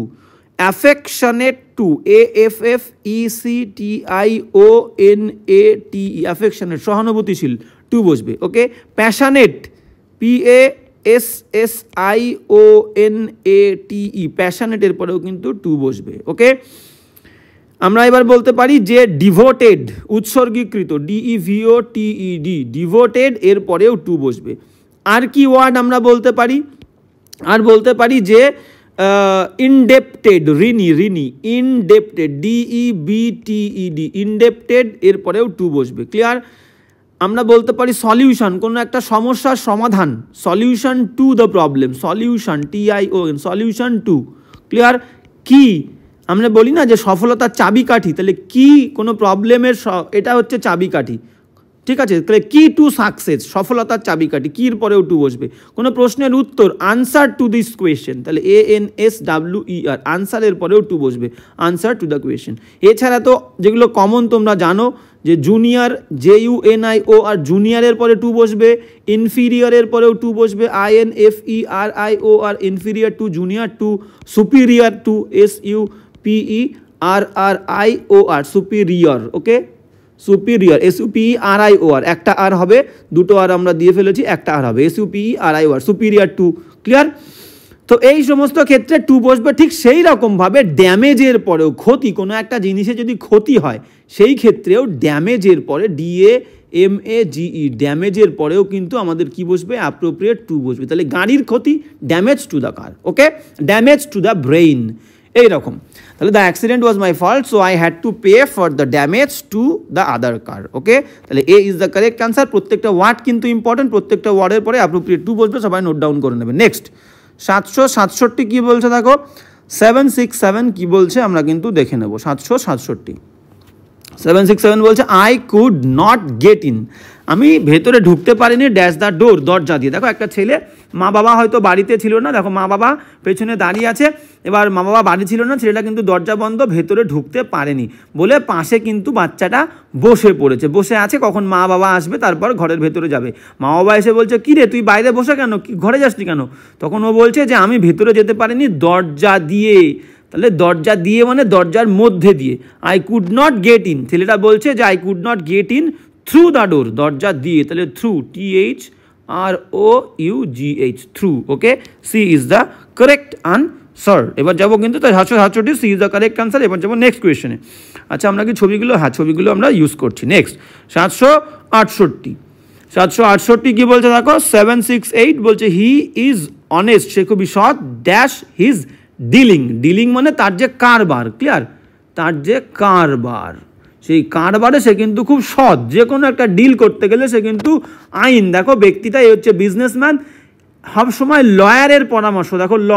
Speaker 1: Affectionate to, AFFECTIONATE, affectionate, সহানুভূতিশীল, টু বসবে। ওকে, প্যাশনেট, PASSIONATE, প্যাশনেটের পরেও কিন্তু টু বসবে। ওকে, আমরা এবার বলতে পারি যে ডিভোটেড, উৎসর্গীকৃত, DEVOTED, ডিভোটেড, এর পরেও টু বসবে। আর কি ওয়ার্ড আমরা বলতে পারি? আর বলতে পারি যে ইনডেপ্টেড, ঋণী, ইনডেপ্টেড, DEBTED, ইনডেপ্টেড, এর পরেও টু বসবে। ক্লিয়ার? আমরা বলতে পারি সলিউশন, কোনো একটা সমস্যার সমাধান, solution to the problem, solution, TION, solution to. Clear? কি আমরা বলি না যে সফলতার চাবিকাঠি, তাহলে কি কোনো প্রবলেমের এটা হচ্ছে চাবিকাঠি, ঠিক আছে? তাহলে কি টু সাকসেস, সফলতার চাবিকাঠি, কির পরেও টু বসবে। কোনো প্রশ্নের উত্তর, আনসার টু দিস কোয়েশ্চেন, তাহলে ANSWER, আনসারের পরেও টু বসবে, আনসার টু দ্য কোয়েশ্চেন। এছাড়া তো যেগুলো কমন তোমরা জানো যে জুনিয়র, JUNIOR, জুনিয়রের পরে টু বসবে, ইনফিরিয়রের পরেও টু বসবে, INFERIOR, inferior to, junior to, superior to, SUPERIOR, superior. Okay, superior, SUPERIOR, একটা আর হবে, দুটো আর আমরা দিয়ে ফেলেছি, একটা আর হবে, SUPERIOR, সুপিরিয়র টু। ক্লিয়ার? তো এই সমস্ত ক্ষেত্রে টু বসবে। ঠিক সেই রকমভাবে ড্যামেজের পরেও, ক্ষতি, কোনো একটা জিনিসে যদি ক্ষতি হয় সেই ক্ষেত্রেও ড্যামেজের পরে DAMAGE, ড্যামেজের পরেও কিন্তু আমাদের কি বসবে? অ্যাপ্রোপ্রিয়েট টু বসবে। তাহলে গাড়ির ক্ষতি, damage to the car. Okay, damage to the brain, এইরকম। তাহলে the accident was my fault, so I had to pay for the damage to the other car. Okay, তাহলে A is the correct answer. প্রত্যেকটা word কিন্তু important, প্রত্যেকটা ওয়ার্ডের পরে appropriate two বসবে, সবাই নোট ডাউন করে নেবে। নেক্সট 767 কি বলছে দেখো, 767 কি বলছে আমরা কিন্তু দেখে নেব। 767 বলছে I could not get in, আমি ভেতরে ঢুকতে পারিনি, ড্যাশ দ্য ডোর, দরজা দিয়ে। দেখো একটা ছেলে, মা বাবা হয়তো বাড়িতে ছিল না, দেখো মা বাবা পেছনে দাঁড়িয়ে আছে, এবার মা বাবা বাড়ি ছিল না, ছেলেটা কিন্তু দরজা বন্ধ, ভেতরে ঢুকতে পারেনি বলে পাশে কিন্তু বাচ্চাটা বসে পড়েছে, বসে আছে, কখন মা বাবা আসবে তারপর ঘরের ভেতরে যাবে। মা বাবা এসে বলছে কি রে তুই বাইরে বসে কেন, কি ঘরে যাসনি কেন? তখন ও বলছে যে আমি ভেতরে যেতে পারিনি দরজা দিয়ে। তাহলে দরজা দিয়ে মানে দরজার মধ্যে দিয়ে। I could not get in, ছেলেটা বলছে যে I could not get in through the door, দরজা দিয়ে, তাহলে through, THROUGH, through. Okay, C is the correct answer. এবার যাবো কিন্তু 767, C is the correct answer. এবার যাবো নেক্সট কোয়েশ্চেনে। আচ্ছা আমরা কি ছবিগুলো, হ্যাঁ ছবিগুলো আমরা ইউজ করছি। নেক্সট 768, 768 কি বলছে দেখো, 768 বলছে হি ইজ অনেস্ট, সে খুবই সৎ, ড্যাশ হিজ ডিলিং, ডিলিং মানে তার যে কারবার, ক্লিয়ার, তার যে কারবার, সেই কারবারে সে কিন্তু খুব সৎ, যে কোনো একটা ডিল করতে গেলে সে কিন্তু আইন, দেখো ব্যক্তিটা এই হচ্ছে বিজনেসম্যান, সবসময় লয়ারের পরামর্শ, দেখো ল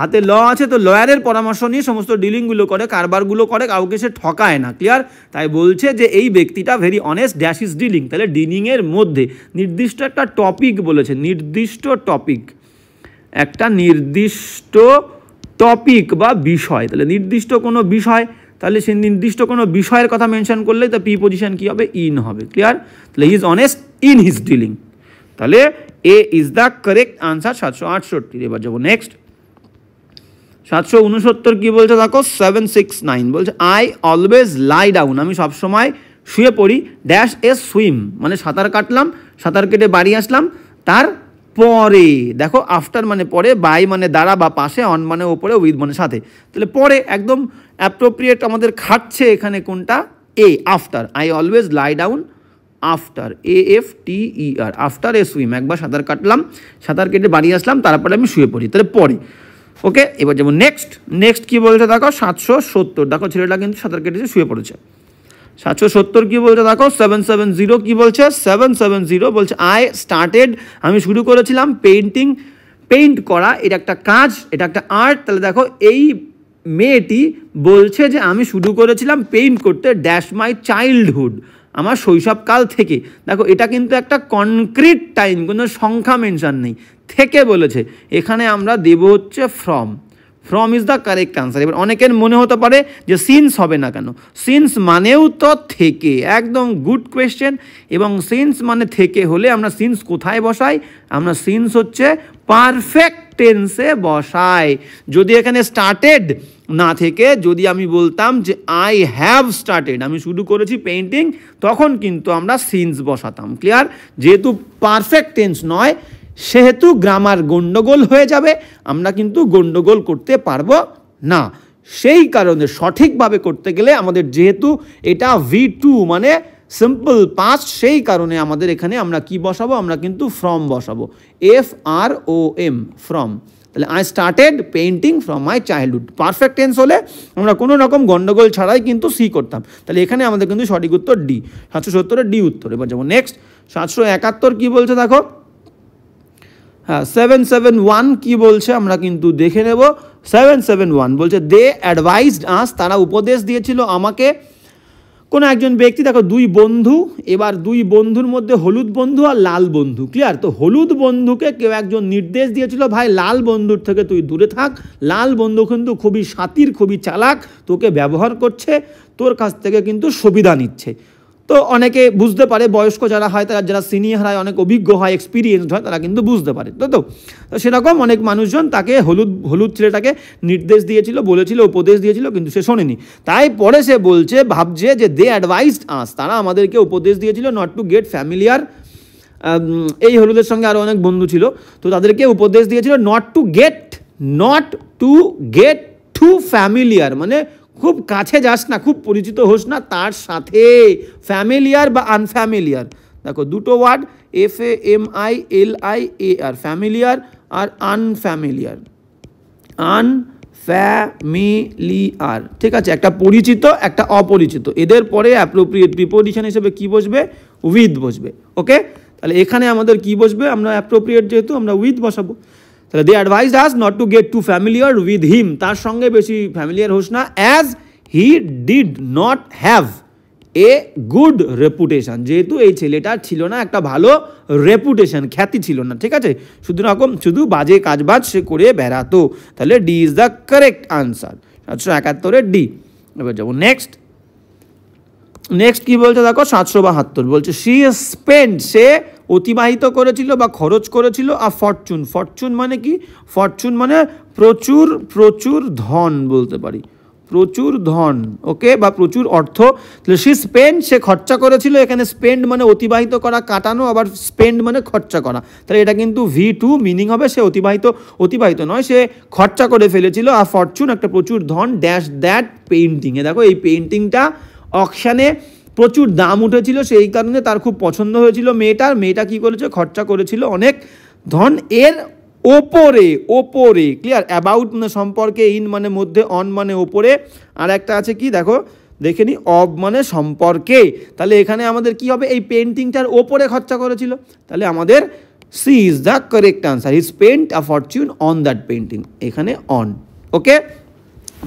Speaker 1: হাতে ল আছে, তো লয়ারের পরামর্শ নিয়ে সমস্ত ডিলিংগুলো করে, কারবারগুলো করে, কাউকে সে ঠকায় না, ক্লিয়ার। তাই বলছে যে এই ব্যক্তিটা very honest, dash is dealing, তাহলে ডিলিংয়ের মধ্যে নির্দিষ্ট একটা টপিক বলেছে, নির্দিষ্ট টপিক, একটা নির্দিষ্ট টপিক বা বিষয়, তাহলে নির্দিষ্ট কোনো বিষয়, তাহলে সে নির্দিষ্ট কোনো বিষয়ের কথা মেনশন করলে তো পি পজিশন কী হবে, ইন হবে, ক্লিয়ার। তাহলে he is honest in his dealing, তাহলে A is the correct answer 768। এবার যাবো নেক্সট, 769 কি বলছে দেখো, 769 বলছে আই অলওয়েজ লাই ডাউন, আমি সবসময় শুয়ে পড়ি, ড্যাশ এ সুইম মানে সাঁতার কাটলাম, সাঁতার কেটে বাড়ি আসলাম, তার পরে, দেখো আফটার মানে পরে, বাই মানে দ্বারা বা পাশে, অন মানে ওপরে, উইথ মানে সাথে, তাহলে পরে একদম অ্যাপ্রোপ্রিয়েট আমাদের খাটছে এখানে কোনটা, A, after, I always lie down after, AFTER, after a swim, একবার সাঁতার কাটলাম, সাঁতার কেটে বাড়ি আসলাম, তারপরে আমি শুয়ে পড়ি, তাহলে পরে, ওকে। এবার যেমন নেক্সট কি বলছে দেখো, 770, দেখো ছেলেটা কিন্তু সাঁতার কেটেছে, শুয়ে পড়েছে। 770 কি বলছে দেখো, 770 কি বলছে, 770 বলছে আই স্টার্টেড, আমি শুরু করেছিলাম পেইন্ট করা, এটা একটা কাজ, এটা একটা আর্ট, তাহলে দেখো এই মেয়েটি বলছে যে আমি শুরু করেছিলাম পেইন্ট করতে, ড্যাশ মাই চাইল্ডহুড, আমার শৈশবকাল থেকে, দেখো এটা কিন্তু একটা কনক্রিট টাইম, কোনো সংখ্যা মেনশন নেই, থেকে বলেছে, এখানে আমরা দেব হচ্ছে from is the correct answer. এবার অনেকের মনে হতে পারে যে সিন্স হবে না কেন, সিন্স মানেও তো থেকে, একদম গুড কোয়েশ্চেন, এবং সিন্স মানে থেকে হলে আমরা সিন্স কোথায় বসাই, আমরা সিন্স হচ্ছে পারফেক্ট টেন্সে বসাই। যদি এখানে স্টার্টেড না থেকে যদি আমি বলতাম যে আই হ্যাভ স্টার্টেড, আমি শুরু করেছি পেইন্টিং, তখন কিন্তু আমরা সিন্স বসাতাম, ক্লিয়ার। যেহেতু পারফেক্ট টেন্স নয়, সেহেতু গ্রামার গন্ডগোল হয়ে যাবে, আমরা কিন্তু গন্ডগোল করতে পারবো না, সেই কারণে সঠিকভাবে করতে গেলে আমাদের, যেহেতু এটা V2 মানে সিম্পল পাস্ট, সেই কারণে আমাদের এখানে আমরা কি বসাবো, আমরা কিন্তু ফ্রম বসাবো, FROM, ফ্রম। তাহলে I started painting from my childhood, perfect tense হলে আমরা কোনো রকম গন্ডগোল ছাড়াই কিন্তু সি করতাম, তাহলে এখানে আমাদের কিন্তু সঠিক উত্তর ডি, 770 ডি উত্তর। এবার যাবো নেক্সট, 771 কি বলছে দেখো, হ্যাঁ 771 কি বলছে আমরা কিন্তু দেখে নেব। 771 বলছে দে অ্যাডভাইসড আস, তারা উপদেশ দিয়েছিল আমাকে, কোনো একজন ব্যক্তি, দেখো দুই বন্ধু, এবার দুই বন্ধুর মধ্যে হলুদ বন্ধু আর লাল বন্ধু, ক্লিয়ার। তো হলুদ বন্ধুকে কেউ একজন নির্দেশ দিয়েছিল, ভাই লাল বন্ধুর থেকে তুই দূরে থাক, লাল বন্ধু কিন্তু খুবই শাতির, খুবই চালাক, তোকে ব্যবহার করছে, তোর কাছ থেকে কিন্তু সুবিধা নিচ্ছে। তো অনেকে বুঝতে পারে, বয়স্ক যারা হয়, তারা যারা সিনিয়র হয়, অনেক অভিজ্ঞ হয়, এক্সপিরিয়েন্সড হয়, তারা কিন্তু বুঝতে পারে, তো সেরকম অনেক মানুষজন তাকে হলুদ ছেলেটাকে নির্দেশ দিয়েছিল, বলেছিল, উপদেশ দিয়েছিল, কিন্তু সে শোনেনি। তাই পরে সে বলছে, ভাবছে যে দে অ্যাডভাইসড আস, তারা আমাদেরকে উপদেশ দিয়েছিল নট টু গেট ফ্যামিলিয়ার, এই হলুদের সঙ্গে আরও অনেক বন্ধু ছিল, তো তাদেরকে উপদেশ দিয়েছিল not to get too familiar, মানে খুব কাছে যাস না, খুব পরিচিত হোস না তার সাথে, ফ্যামিলিয়ার বা আনফ্যামিলিয়ার, দেখো দুটো ওয়ার্ড, FAMILIAR, ফ্যামিলিয়ার আর আনফ্যামিলিয়ার, ঠিক আছে, একটা পরিচিত একটা অপরিচিত, এদের পরে অ্যাপ্রোপ্রিয়েট প্রিপোজিশন হিসেবে কি বসবে, উইথ বসবে, ওকে। তাহলে এখানে আমাদের কি বসবে, আমরা অ্যাপ্রোপ্রিয়েট যেহেতু আমরা উইথ বসাবো, তাহলে they advised us not to get too familiar with him, তার সঙ্গে বেশি ফ্যামিলিয়ার হোস না, as he did not have a good reputation, যেহেতু এই ছেলেটার ছিল না একটা ভালো রেপুটেশন, খ্যাতি ছিল না, ঠিক আছে, শুধু বাজে কাজবাজ সে করে বেড়াতো, তাহলে D is the correct answer, 771 D. এবার যাবো নেক্সট কি বলছে দেখো, 772 বলছে সি স্পেন্ড, সে অতিবাহিত করেছিল বা খরচ করেছিল, আর ফরচুন মানে কি, ফরচুন মানে প্রচুর ধন বলতে পারি, প্রচুর ধন, ওকে, বা প্রচুর অর্থ। তাহলে সে স্পেন্ড, সে খরচা করেছিল, এখানে স্পেন্ড মানে অতিবাহিত করা, কাটানো, আবার স্পেন্ড মানে খরচা করা, তাহলে এটা কিন্তু V2 মিনিং হবে, সে অতিবাহিত নয়, সে খরচা করে ফেলেছিল, আর ফরচুন একটা প্রচুর ধন, ড্যাশ দ্যাট পেইন্টিংয়ে, দেখো এই পেইন্টিংটা অকশানে প্রচুর দাম উঠেছিল, সেই কারণে তার খুব পছন্দ হয়েছিল মেয়েটা কি করেছে, খরচা করেছিল অনেক ধন এর ওপরে। ক্লিয়ার? অ্যাবাউট মানে সম্পর্কে, ইন মানে মধ্যে, অন মানে ওপরে, আর একটা আছে কি দেখো দেখে নি, অব মানে সম্পর্কে। তাহলে এখানে আমাদের কি হবে, এই পেন্টিংটার ওপরে খরচা করেছিল, তাহলে আমাদের C is the correct answer. He spent a fortune on that painting, এখানে অন। ওকে,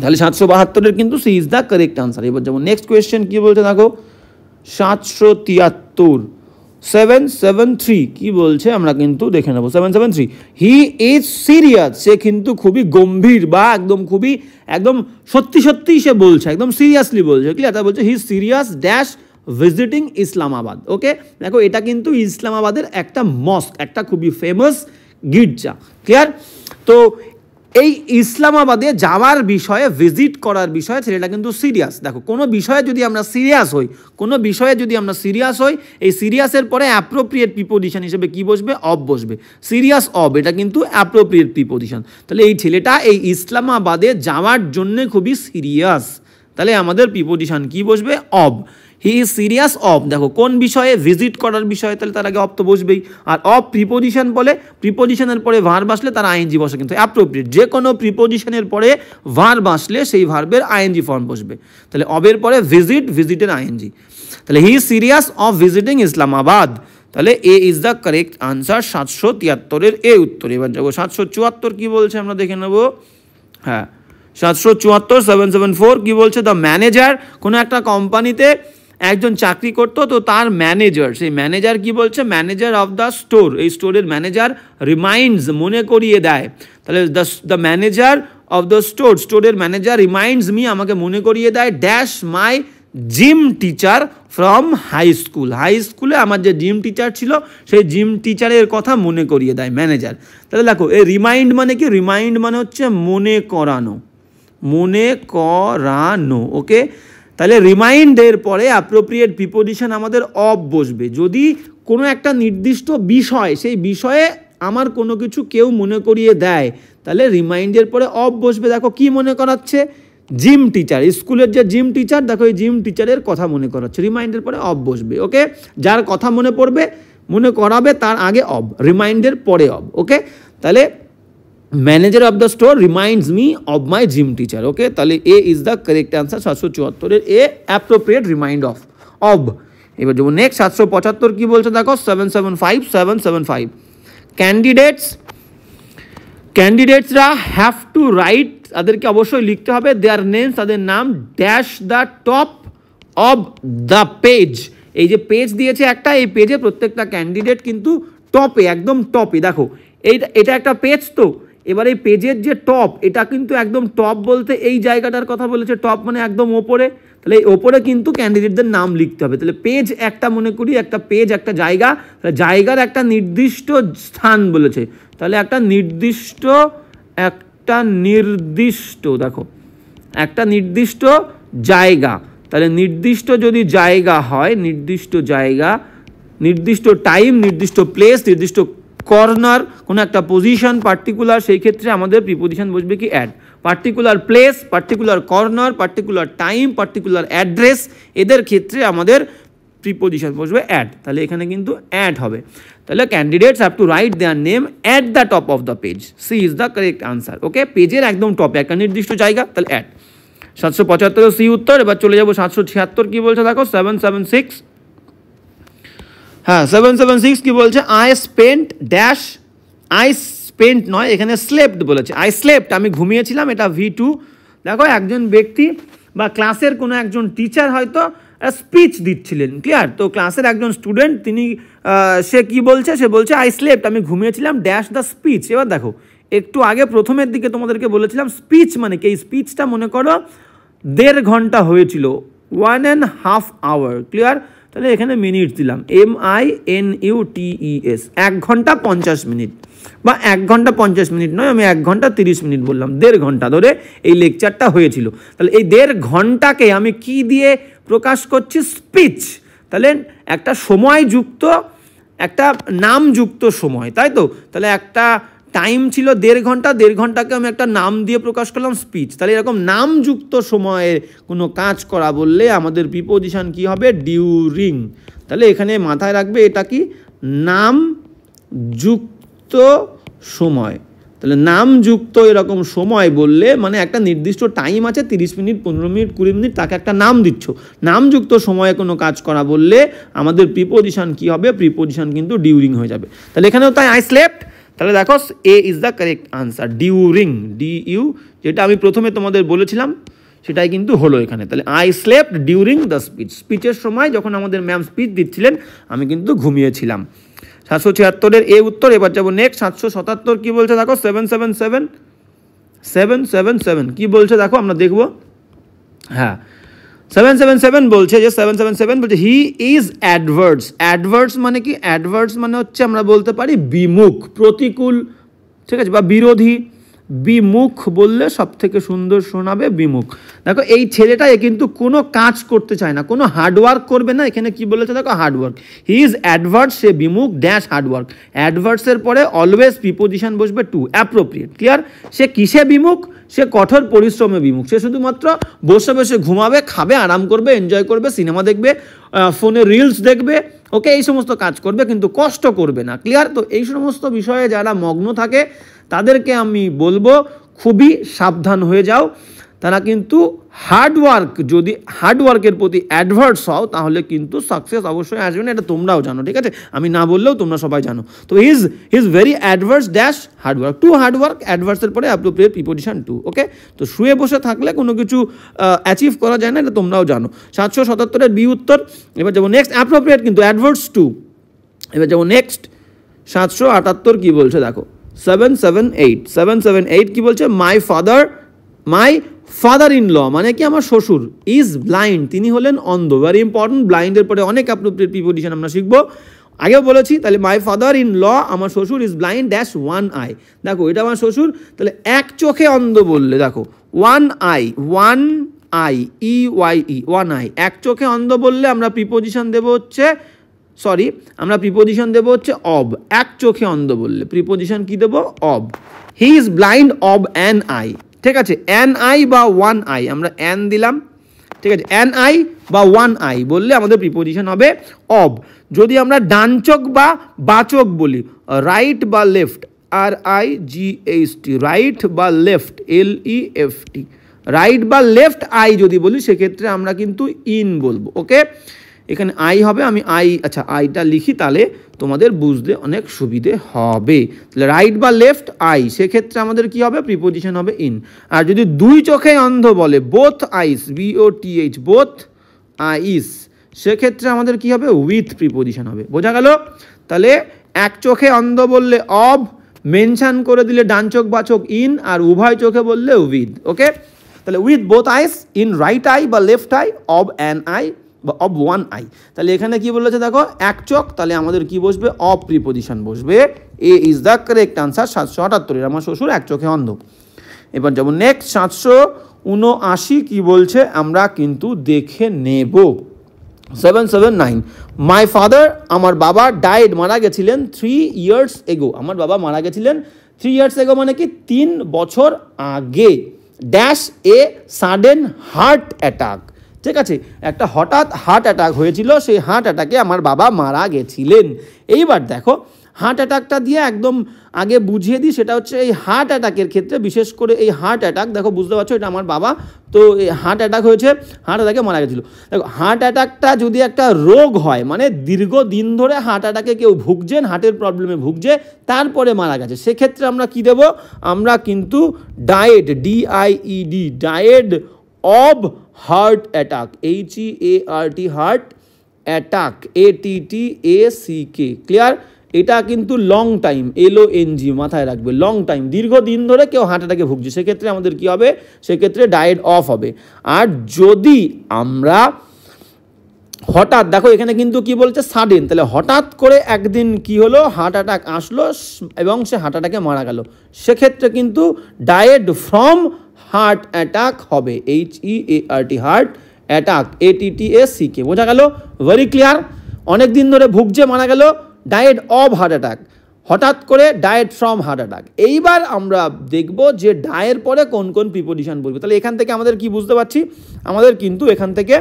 Speaker 1: তাহলে 772-এর কিন্তু C is the correct answer. এবার যেমন নেক্সট কোয়েশ্চেন কি বলছে দেখো, 773 773 কি বলছে আমরা কিন্তু দেখে নেব। 773 হি ইজ সিরিয়াস, সে কিন্তু খুবই গম্ভীর বা একদম সত্যি সে বলছে, একদম সিরিয়াসলি বলছে। ক্লিয়ার? তা বলছে হি সিরিয়াস ড্যাশ ভিজিটিং ইসলামাবাদ। ওকে, দেখো এটা কিন্তু ইসলামাবাদের একটা মস্ক, একটা খুবই ফেমাস গির্জা। ক্লিয়ার? তো এই ইসলামাবাদে যাওয়ার বিষয়ে, ভিজিট করার বিষয়ে ছেলেটা কিন্তু সিরিয়াস। দেখো কোনো বিষয়ে যদি আমরা সিরিয়াস হই, এই সিরিয়াসের পরে অ্যাপ্রোপ্রিয়েট প্রিপোজিশন হিসেবে কি বসবে, অব বসবে। সিরিয়াস অব, এটা কিন্তু অ্যাপ্রোপ্রিয়েট প্রিপোজিশন। তাহলে এই ছেলেটা এই ইসলামাবাদে যাওয়ার জন্য খুবই সিরিয়াস, তাহলে আমাদের প্রিপোজিশন কি বসবে, of. He is serious of, দেখো কোন বিষয়ে, ভিজিট করার বিষয়ে, তাহলে তার আগে অফ তো বসবেই। আর অফ প্রিপোজিশন বলে, প্রিপোজিশনের পরে ভার্ব আসলে তার আইএনজি বসে, কিন্তু অ্যাপ্রোপ্রিয়েট যে কোনো প্রিপোজিশনের পরে ভার্ব আসলে সেই ভার্বের আইএনজি ফর্ম বসবে। তাহলে অবের পরে ভিজিটের আইএনজি। তাহলে he is serious of visiting Islamabad, তাহলে A is the correct answer 773-এর এ উত্তর। এবার যাবো 774 কি বলছে আমরা দেখে নেব। হ্যাঁ, 774 774 কি বলছে, দ্য ম্যানেজার, কোনো একটা কোম্পানিতে একজন চাকরি করতো, তো তার ম্যানেজার, সেই ম্যানেজার কি বলছে, ম্যানেজার অফ দ্য স্টোর, এই স্টোরের ম্যানেজার রিমাইন্ডস মনে করিয়ে দেয়। তাহলে দ্য ম্যানেজার অফ দ্য স্টোরের ম্যানেজার রিমাইন্ডস মি, আমাকে মনে করিয়ে দেয়, dash my gym teacher from high স্কুলে আমার যে জিম টিচার ছিল সেই জিম টিচারের কথা মনে করিয়ে দেয় ম্যানেজার। তাহলে দেখো এই রিমাইন্ড মানে কি, রিমাইন্ড মানে হচ্ছে মনে করানো। ওকে, তাহলে রিমাইন্ডের পরে অ্যাপ্রোপ্রিয়েট প্রিপোজিশন আমাদের অব বসবে। যদি কোনো একটা নির্দিষ্ট বিষয়, সেই বিষয়ে আমার কোনো কিছু কেউ মনে করিয়ে দেয়, তাহলে রিমাইন্ডের পরে অব বসবে। দেখো কি মনে করাচ্ছে, জিম টিচার, স্কুলের যে জিম টিচার, দেখো এই জিম টিচারের কথা মনে করাচ্ছে, রিমাইন্ডের পরে অব বসবে। ওকে, যার কথা মনে করাবে তার আগে অব, রিমাইন্ডের পরে অব। ওকে, তাহলে manager of the store reminds me of my gym teacher. Okay, তাহলে A is the correct answer 774-এর এ, অ্যাপ্রোপ্রিয়েট রিমাইন্ড অব। এবার যেমন নেক্সট 775 কি বলছে দেখো, 775 ক্যান্ডিডেটসরা হ্যাভ টু রাইট, তাদেরকে অবশ্যই লিখতে হবে, দেয়ার নেমস, তাদের নাম, dash the top of the page. এই যে পেজ দিয়েছে একটা, এই পেজে প্রত্যেকটা ক্যান্ডিডেট কিন্তু টপে, একদম টপে। দেখো এটা একটা পেজ, তো এবার এই পেজের যে টপ, এটা কিন্তু একদম টপ বলতে এই জায়গাটার কথা বলেছে, টপ মানে একদম ওপরে। তাহলে এই ওপরে কিন্তু ক্যান্ডিডেটদের নাম লিখতে হবে। তাহলে পেজ একটা, মনে করি একটা পেজ একটা জায়গা, জায়গার একটা নির্দিষ্ট স্থান বলেছে, তাহলে একটা নির্দিষ্ট দেখো একটা নির্দিষ্ট জায়গা। তাহলে নির্দিষ্ট যদি জায়গা হয়, নির্দিষ্ট টাইম, নির্দিষ্ট প্লেস, নির্দিষ্ট কর্নার, কোনো একটা পজিশন পার্টিকুলার, সেই ক্ষেত্রে আমাদের প্রিপোজিশন বসবে কি at. Particular place, particular corner, particular time, particular address, এদের ক্ষেত্রে আমাদের প্রিপোজিশন বসবে অ্যাড। তাহলে এখানে কিন্তু অ্যাড হবে। তাহলে candidates have to write their name at the top of the page, C is the correct answer. Okay, পেজের একদম টপে একটা নির্দিষ্ট জায়গা, তাহলে অ্যাড। 775 সি উত্তর। এবার চলে যাবো 776 কি বলছে দেখো, 776। হ্যাঁ, 776 কি বলছে, আই স্পেন্ট নয়, এখানে স্লেপ্ট বলেছে, আই স্লেপ্ট, আমি ঘুমিয়েছিলাম, এটা V2। দেখো একজন ব্যক্তি বা ক্লাসের কোনো একজন টিচার হয়তো স্পিচ দিচ্ছিলেন। ক্লিয়ার? তো ক্লাসের একজন স্টুডেন্ট, তিনি সে কি বলছে, সে বলছে আই স্লেপ্ট, আমি ঘুমিয়েছিলাম, ড্যাশ দ্য স্পিচ। এবার দেখো একটু আগে প্রথমের দিকে তোমাদেরকে বলেছিলাম স্পিচ মানে কি, এই স্পিচটা মনে করো 1.5 ঘন্টা হয়েছিল, 1.5 hour। ক্লিয়ার? তাহলে এখানে মিনিট দিলাম, MINUTES, 1 ঘন্টা 50 মিনিট, বা 1 ঘন্টা 50 মিনিট নয়, আমি 1 ঘন্টা 30 মিনিট বললাম, 1.5 ঘন্টা ধরে এই লেকচারটা হয়েছিল। তাহলে এই 1.5 ঘন্টাকে আমি কি দিয়ে প্রকাশ করছি, স্পিচ। তাহলে একটা সময়যুক্ত, একটা নামযুক্ত সময়, তাই তো? তাহলে একটা টাইম ছিল 1.5 ঘন্টা, 1.5 ঘন্টাকে আমি একটা নাম দিয়ে প্রকাশ করলাম স্পিচ। তাহলে এরকম নামযুক্ত সময়ে কোনো কাজ করা বললে আমাদের প্রিপোজিশন কি হবে? ডিউরিং। তাহলে এখানে মাথায় রাখবে এটা কি? নামযুক্ত সময়। তাহলে নামযুক্ত এরকম সময় বললে মানে একটা নির্দিষ্ট টাইম আছে, 30 মিনিট, 15 মিনিট, 20 মিনিট, তাকে একটা নাম দিচ্ছ। নামযুক্ত সময়ে কোনো কাজ করা বললে আমাদের প্রিপোজিশন কি হবে? প্রিপোজিশন কিন্তু ডিউরিং হয়ে যাবে। তাহলে এখানেও তাই আই স্লেপ্ট। তাহলে দেখো A is the correct answer, during, D U, যেটা আমি প্রথমে তোমাদের বলেছিলাম সেটাই কিন্তু হলো এখানে। তাহলে I slept during the speech. স্পিচের সময় যখন আমাদের ম্যাম স্পিচ দিচ্ছিলেন আমি কিন্তু ঘুমিয়েছিলাম। 776-এর এ উত্তর। এবার যাবো নেক্সট। 777 কি বলছে দেখো? 777 কি বলছে দেখো, আমরা দেখবো। হ্যাঁ, 777 বলছে যে 777 বলছে হি ইজ অ্যাডভার্স। অ্যাডভার্স মানে কি? অ্যাডভার্স মানে হচ্ছে আমরা বলতে পারি বিমুখ, প্রতিকূল, ঠিক আছে, বা বিরোধী। বিমুখ বললে সব থেকে সুন্দর শোনাবে, বিমুখ। দেখো এই ছেলেটা কিন্তু কোনো কাজ করতে চায় না, কোনো হার্ডওয়ার্ক করবে না। এখানে কি বলেছে দেখো? হার্ডওয়ার্ক। হি ইজ অ্যাডভার্স, সে বিমুখ, ড্যাশ হার্ডওয়ার্ক। অ্যাডভার্সের পরে অলওয়েজ প্রিপোজিশন বসবে টু, অ্যাপ্রোপ্রিয়েট। ক্লিয়ার? সে কিসে বিমুখ? সে কঠোর পরিশ্রমে বিমুখ। সে শুধুমাত্র বসে বসে ঘুমাবে, খাবে, আরাম করবে, এনজয় করবে, সিনেমা দেখবে, ফোনে রিলস দেখবে, ওকে, এই সমস্ত কাজ করবে, কিন্তু কষ্ট করবে না। ক্লিয়ার? তো এই সমস্ত বিষয়ে যারা মগ্ন থাকে তাদেরকে আমি বলবো খুবই সাবধান হয়ে যাও। তারা কিন্তু হার্ডওয়ার্ক, যদি হার্ডওয়ার্কের প্রতি অ্যাডভার্স হও তাহলে কিন্তু সাকসেস অবশ্যই আসবে না, এটা তোমরাও জানো, ঠিক আছে? আমি না বললেও তোমরা সবাই জানো। তো his very adverse dash hard work, to hard work, অ্যাডভার্সের পরে অ্যাপ্রোপ্রিয়েট প্রিপোজিশন টু, ওকে? তো শুয়ে বসে থাকলে কোনো কিছু অ্যাচিভ করা যায় না, এটা তোমরাও জানো। 777-এর বি উত্তর। এবার যাবো নেক্সট। অ্যাপ্রোপ্রিয়েট কিন্তু অ্যাডভার্স টু। এবার যাবো নেক্সট। 778 কি বলছে দেখো? 778 কি বলছে? মাই ফাদার ইন ল মানে কি? আমার শ্বশুর। ইজ ব্লাইন্ড, তিনি হলেন অন্ধ। Very important. ব্লাইন্ডের পরে অনেক অ্যাপ্রোপ্রিয়েট প্রিপোজিশন আমরা শিখবো, আগেও বলেছি। তাহলে মাই ফাদার ইন ল, আমার শ্বশুর, is blind dash one I. দেখো এটা আমার শ্বশুর, তাহলে এক চোখে অন্ধ বললে দেখো one I, EYE, one I. এক চোখে অন্ধ বললে আমরা প্রিপোজিশন দেবো হচ্ছে, অব। এক চোখে অন্ধ বললে প্রিপোজিশন কি দেবো? Of. He is blind of an I, ঠিক আছে? অ্যান আই বা ওয়ান আই, আমরা অ্যান দিলাম, ঠিক আছে? অ্যান আই বা ওয়ান আই বললে আমাদের প্রিপোজিশন হবে অব। যদি আমরা ডান চোখ বা বাচক বলি, রাইট বা লেফট, RIGHT, রাইট বা লেফট, LEFT, রাইট বা লেফট আই যদি বলি সেক্ষেত্রে আমরা কিন্তু ইন বলবো, ওকে? এখানে আই হবে, আমি আইটা লিখি তাহলে তোমাদের বুঝতে অনেক সুবিধে হবে। তাহলে রাইট বা লেফট আই, সেক্ষেত্রে আমাদের কি হবে? প্রিপোজিশন হবে ইন। আর যদি দুই চোখে অন্ধ বলে, বোথ আইস, BOTH, বোথ আইস, সেক্ষেত্রে আমাদের কি হবে? উইথ প্রিপোজিশন হবে। বোঝা গেল? তাহলে এক চোখে অন্ধ বললে অব, মেনশন করে দিলে ডান চোখ বাচক ইন, আর উভয় চোখে বললে উইথ, ওকে? তাহলে with both eyes, in right eye বা left eye, of an eye বা অব ওয়ান আই। তাহলে এখানে কি বলেছে দেখো? এক চোখ, তাহলে আমাদের কি বসবে? অব প্রিপোজিশন বসবে। এ ইজ দ্য কারেক্ট আনসার। 778-এর আমার শ্বশুর এক চোখে অন্ধ। এবার যাবো নেক্সট। 779 কি বলছে আমরা কিন্তু দেখে নেব। 779, মাই ফাদার, আমার বাবা, ডাইড, মারা গেছিলেন 3 years ago, আমার বাবা মারা গেছিলেন 3 years ago মানে কি? 3 বছর আগে। Dash a sudden heart attack, ঠিক আছে? একটা হঠাৎ হার্ট অ্যাটাক হয়েছিল, সেই হার্ট অ্যাটাকে আমার বাবা মারা গেছিলেন। এইবার দেখো হার্ট অ্যাটাকটা দিয়ে একদম আগে বুঝিয়ে দিই, সেটা হচ্ছে এই হার্ট অ্যাটাকের ক্ষেত্রে, বিশেষ করে এই হার্ট অ্যাটাক, দেখো বুঝতে পারছো এটা আমার বাবা, তো এই হার্ট অ্যাটাক হয়েছে, হার্ট অ্যাটাকে মারা গেছিলো। দেখো হার্ট অ্যাটাকটা যদি একটা রোগ হয়, মানে দীর্ঘদিন ধরে হার্ট অ্যাটাকে কেউ ভুগছেন, হার্টের প্রবলেমে ভুগছে, তারপরে মারা গেছে, সেক্ষেত্রে আমরা কি দেব? আমরা কিন্তু died, DIED, died of heart attack, HEART, heart attack, ATTACK। Clear? এটা কিন্তু লং টাইম, LONG, মাথায় রাখবে, লং টাইম, দীর্ঘদিন ধরে কেউ হার্ট অ্যাটাকে ভুগছে, সেক্ষেত্রে আমাদের কি হবে? সেক্ষেত্রে ডায়েড অফ হবে। আর যদি আমরা হঠাৎ, দেখো এখানে কিন্তু কি বলছে? সাডেন, তাহলে হঠাৎ করে একদিন কি হলো? হার্ট অ্যাটাক আসলো এবং সে হার্ট অ্যাটাকে মারা গেল, সেক্ষেত্রে কিন্তু ডায়েড ফ্রম হার্ট অ্যাটাক হবে, HEART, হার্ট অ্যাটাক, ATTACK। বোঝা গেল? Very clear? অনেক দিন ধরে ভুগছে, মারা গেল, ডায়েড অব হার্ট অ্যাটাক। হঠাৎ করে ডায়েড ফ্রম হার্ট অ্যাটাক। এইবার আমরা দেখব যে ডায়ের পরে কোন কোন প্রিপোজিশন বলবো। তাহলে এখান থেকে আমাদের কি বুঝতে পারছি, আমাদের কিন্তু এখান থেকে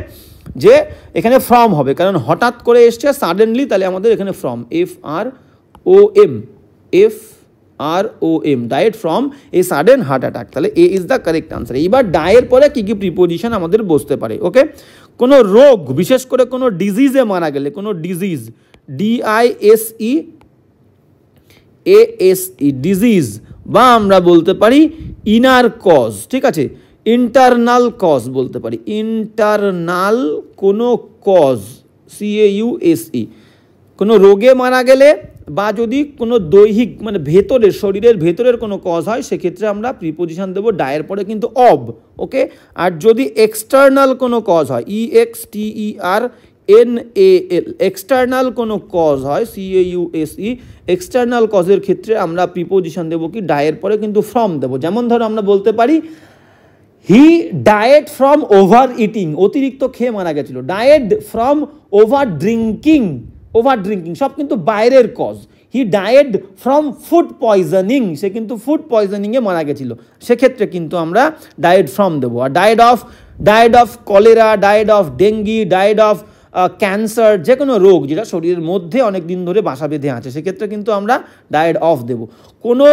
Speaker 1: যে এখানে ফ্রম হবে, কারণ হঠাৎ করে এসছে সাডেনলি, তাহলে আমাদের এখানে from FROM died from a sudden heart attack. তাহলে A is the correct answer. এইবার ডায়ের পরে কী কী প্রিপোজিশন আমাদের বসতে পারে। ওকে, কোনো রোগ, বিশেষ করে কোনো ডিজিজে মারা গেলে, কোনো ডিজিজ, DISEASE ডিজিজ, বা আমরা বলতে পারি ইনার কজ, ঠিক আছে, ইন্টারনাল কজ বলতে পারি, ইন্টারনাল কোনো কজ, CAUSE, কোনো রোগে মারা গেলে বা যদি কোনো দৈহিক মানে ভেতরের শরীরের ভেতরের কোনো কজ হয়, সেক্ষেত্রে আমরা প্রিপোজিশন দেবো ডায়ের পরে কিন্তু অব। ওকে, আর যদি এক্সটার্নাল কোনো কজ হয়, EXTERNAL, এক্সটার্নাল কোনো কজ হয়, CAUSE, এক্সটার্নাল কজের ক্ষেত্রে আমরা প্রিপোজিশন দেবো কি ডায়ের পরে কিন্তু ফ্রম দেবো। যেমন ধরো আমরা বলতে পারি হি ডায়েড ফ্রম ওভার ইটিং, অতিরিক্ত খেয়ে মারা গেছিল। ডায়েড ফ্রম ওভার ড্রিঙ্কিং, সব কিন্তু বাইরের cause. He died from food poisoning, সে কিন্তু ফুড পয়জনিংয়ে মারা গেছিল, সেক্ষেত্রে কিন্তু আমরা ডায়েড ফ্রম দেবো। আর died of cholera, died of dengue, died of cancer, যে কোনো রোগ যেটা শরীরের মধ্যে অনেক দিন ধরে বাসা বেঁধে আছে, সেক্ষেত্রে কিন্তু আমরা ডায়েড অফ দেব। কোনো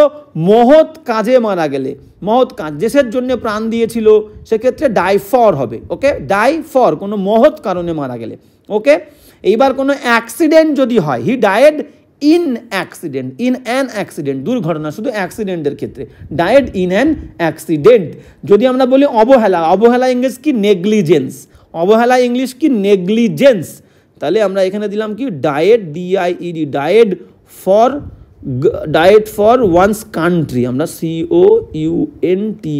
Speaker 1: মহৎ কাজে মারা গেলে, মহৎ কাজ দেশের জন্য প্রাণ দিয়েছিল, সেক্ষেত্রে ডাই ফর হবে। ওকে, ডাই ফর কোনো মহৎ কারণে মারা গেলে। ওকে, এইবার কোনো অ্যাক্সিডেন্ট যদি হয়, he died in an accident, দুর্ঘটনা, শুধু অ্যাক্সিডেন্টের ক্ষেত্রে ডায়েড ইন অ্যান অ্যাক্সিডেন্ট। যদি আমরা বলি অবহেলা ইংলিশ কি নেগলিজেন্স, তাহলে আমরা এখানে দিলাম কি died, DIED, died for one's country, আমরা COUNTRY,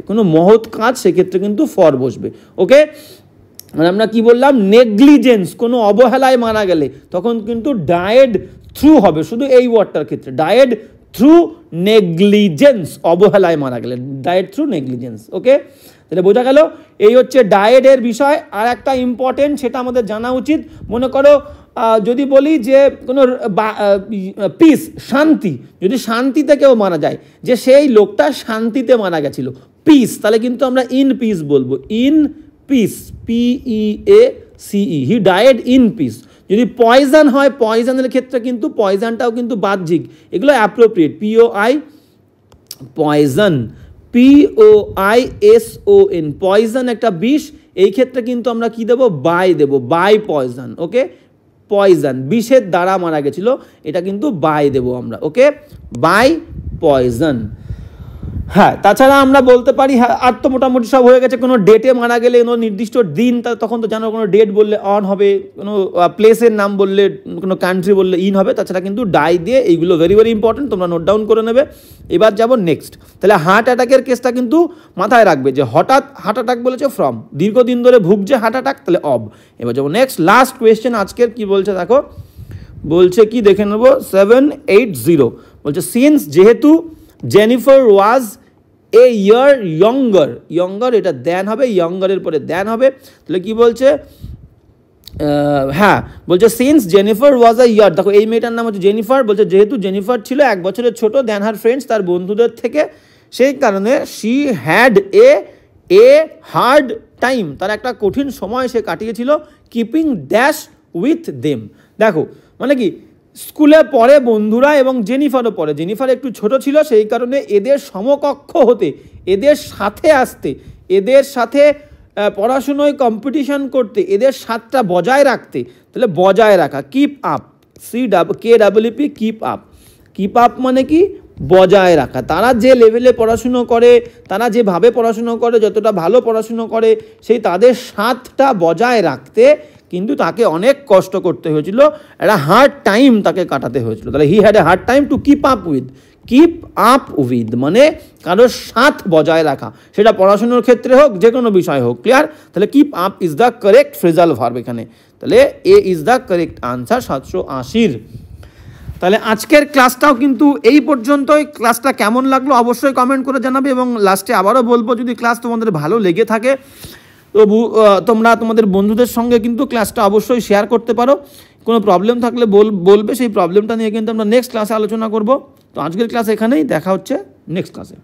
Speaker 1: কোনো মহৎ কাজ, সেক্ষেত্রে কিন্তু ফর বসবে। ওকে, মানে আমরা কি বললাম, নেগলিজেন্স, কোনো অবহেলায় মারা গেলে তখন কিন্তু ডায়েড থ্রু হবে, শুধু এই ওয়ার্ডটার ক্ষেত্রে ডায়েড থ্রু নেগলিজেন্স, অবহেলায় মারা গেলে ডায়েড থ্রু নেগলিজেন্স। ওকে, তাহলে বোঝা গেল এই হচ্ছে ডায়েডের বিষয়। আর একটা ইম্পর্টেন্ট, সেটা আমাদের জানা উচিত, মনে করো যদি বলি যে কোনো পিস, শান্তি, যদি শান্তিতে কেউ মারা যায়, যে সেই লোকটা শান্তিতে মারা গেছিল, পিস, তাহলে কিন্তু আমরা ইন পিস বলবো, in peace, PEACE, he died in peace. যদি পয়জন হয়, পয়জনের ক্ষেত্রে কিন্তু পয়জনটাও কিন্তু বাহ্যিক, এগুলো অ্যাপ্রোপ্রিয়েট, পয়জন, POISON, পয়জন একটা বিষ, এই ক্ষেত্রে কিন্তু আমরা কি দেবো, বাই পয়জন। ওকে, পয়জন, বিষের দ্বারা মারা গেছিল, এটা কিন্তু বাই দেবো আমরা। ওকে, বাই পয়জন। হ্যাঁ, তাছাড়া আমরা বলতে পারি, হ্যাঁ, আর তো মোটামুটি সব হয়ে গেছে। কোনো ডেটে মারা গেলে, কোনো নির্দিষ্ট দিন, তখন তো জানো কোনো ডেট বললে অন হবে, কোনো প্লেসের নাম বললে, কোনো কান্ট্রি বললে ইন হবে। তাছাড়া কিন্তু ডাই দিয়ে, এইগুলো ভেরি ইম্পর্টেন্ট, তোমরা নোট ডাউন করে নেবে। এবার যাব নেক্সট। তাহলে হার্ট অ্যাটাকের কেসটা কিন্তু মাথায় রাখবে, যে হঠাৎ হার্ট অ্যাটাক বলেছে ফ্রম, দীর্ঘদিন ধরে ভুগছে হার্ট অ্যাটাক, তাহলে অব। এবার যাবো নেক্সট, লাস্ট কোয়েশ্চেন আজকের, কি বলছে দেখো, বলছে কি দেখে নেবো, 780 বলছে সিন্স, যেহেতু জেনিফার ওয়াজ এ ইয়ার ইয়ঙ্গার, এটা দেন হবে, ইয়ঙ্গারের পরে দেন হবে। তাহলে কি বলছে, হ্যাঁ বলছে সিন্স জেনিফার ওয়াজ আ ইয়ার, দেখো এই মেয়েটার নাম হচ্ছে জেনিফার, বলছে যেহেতু জেনিফার ছিল 1 বছরের ছোট দেন হার ফ্রেন্ডস, তার বন্ধুদের থেকে, সেই কারণে she had a hard time, তার একটা কঠিন সময় সে কাটিয়েছিল, কিপিং ড্যাশ উইথ দেম। দেখো মানে কি, স্কুলে পড়ে বন্ধুরা, এবং জেনিফারও পড়ে, জেনিফার একটু ছোট ছিল, সেই কারণে এদের সমকক্ষ হতে, এদের সাথে আসতে, এদের সাথে পড়াশুনোয় কম্পিটিশন করতে, এদের সাথটা বজায় রাখতে, তাহলে বজায় রাখা, keep up, KEEP, keep up মানে কি, বজায় রাখা। তারা যে লেভেলে পড়াশুনো করে, তারা যেভাবে পড়াশুনো করে, যতটা ভালো পড়াশুনো করে, সেই তাদের সাথটা বজায় রাখতে কিন্তু তাকে অনেক কষ্ট করতে হয়েছিল, একটা হার্ড টাইম তাকে কাটাতে হয়েছিল। তাহলে he had a hard time to keep up with মানে কারোর সাথ বজায় রাখা, সেটা পড়াশুনোর ক্ষেত্রে হোক, যে কোনো বিষয় হোক। ক্লিয়ার? তাহলে keep up is the correct phrasal verb এখানে, তাহলে A is the correct answer 780। তাহলে আজকের ক্লাসটাও কিন্তু এই পর্যন্তই। ক্লাসটা কেমন লাগলো অবশ্যই কমেন্ট করে জানাবে, এবং লাস্টে আবারও বলবো, যদি ক্লাস তোমাদের ভালো লেগে থাকে তো তোমরা তোমাদের বন্ধুদের সঙ্গে কিন্তু ক্লাসটা অবশ্যই শেয়ার করতে পারো। কোনো প্রবলেম থাকলে বলবে, সেই প্রবলেমটা নিয়ে কিন্তু আমরা নেক্সট ক্লাসে আলোচনা করব। তো আজকের ক্লাস এখানেই, দেখা হচ্ছে নেক্সট ক্লাসে।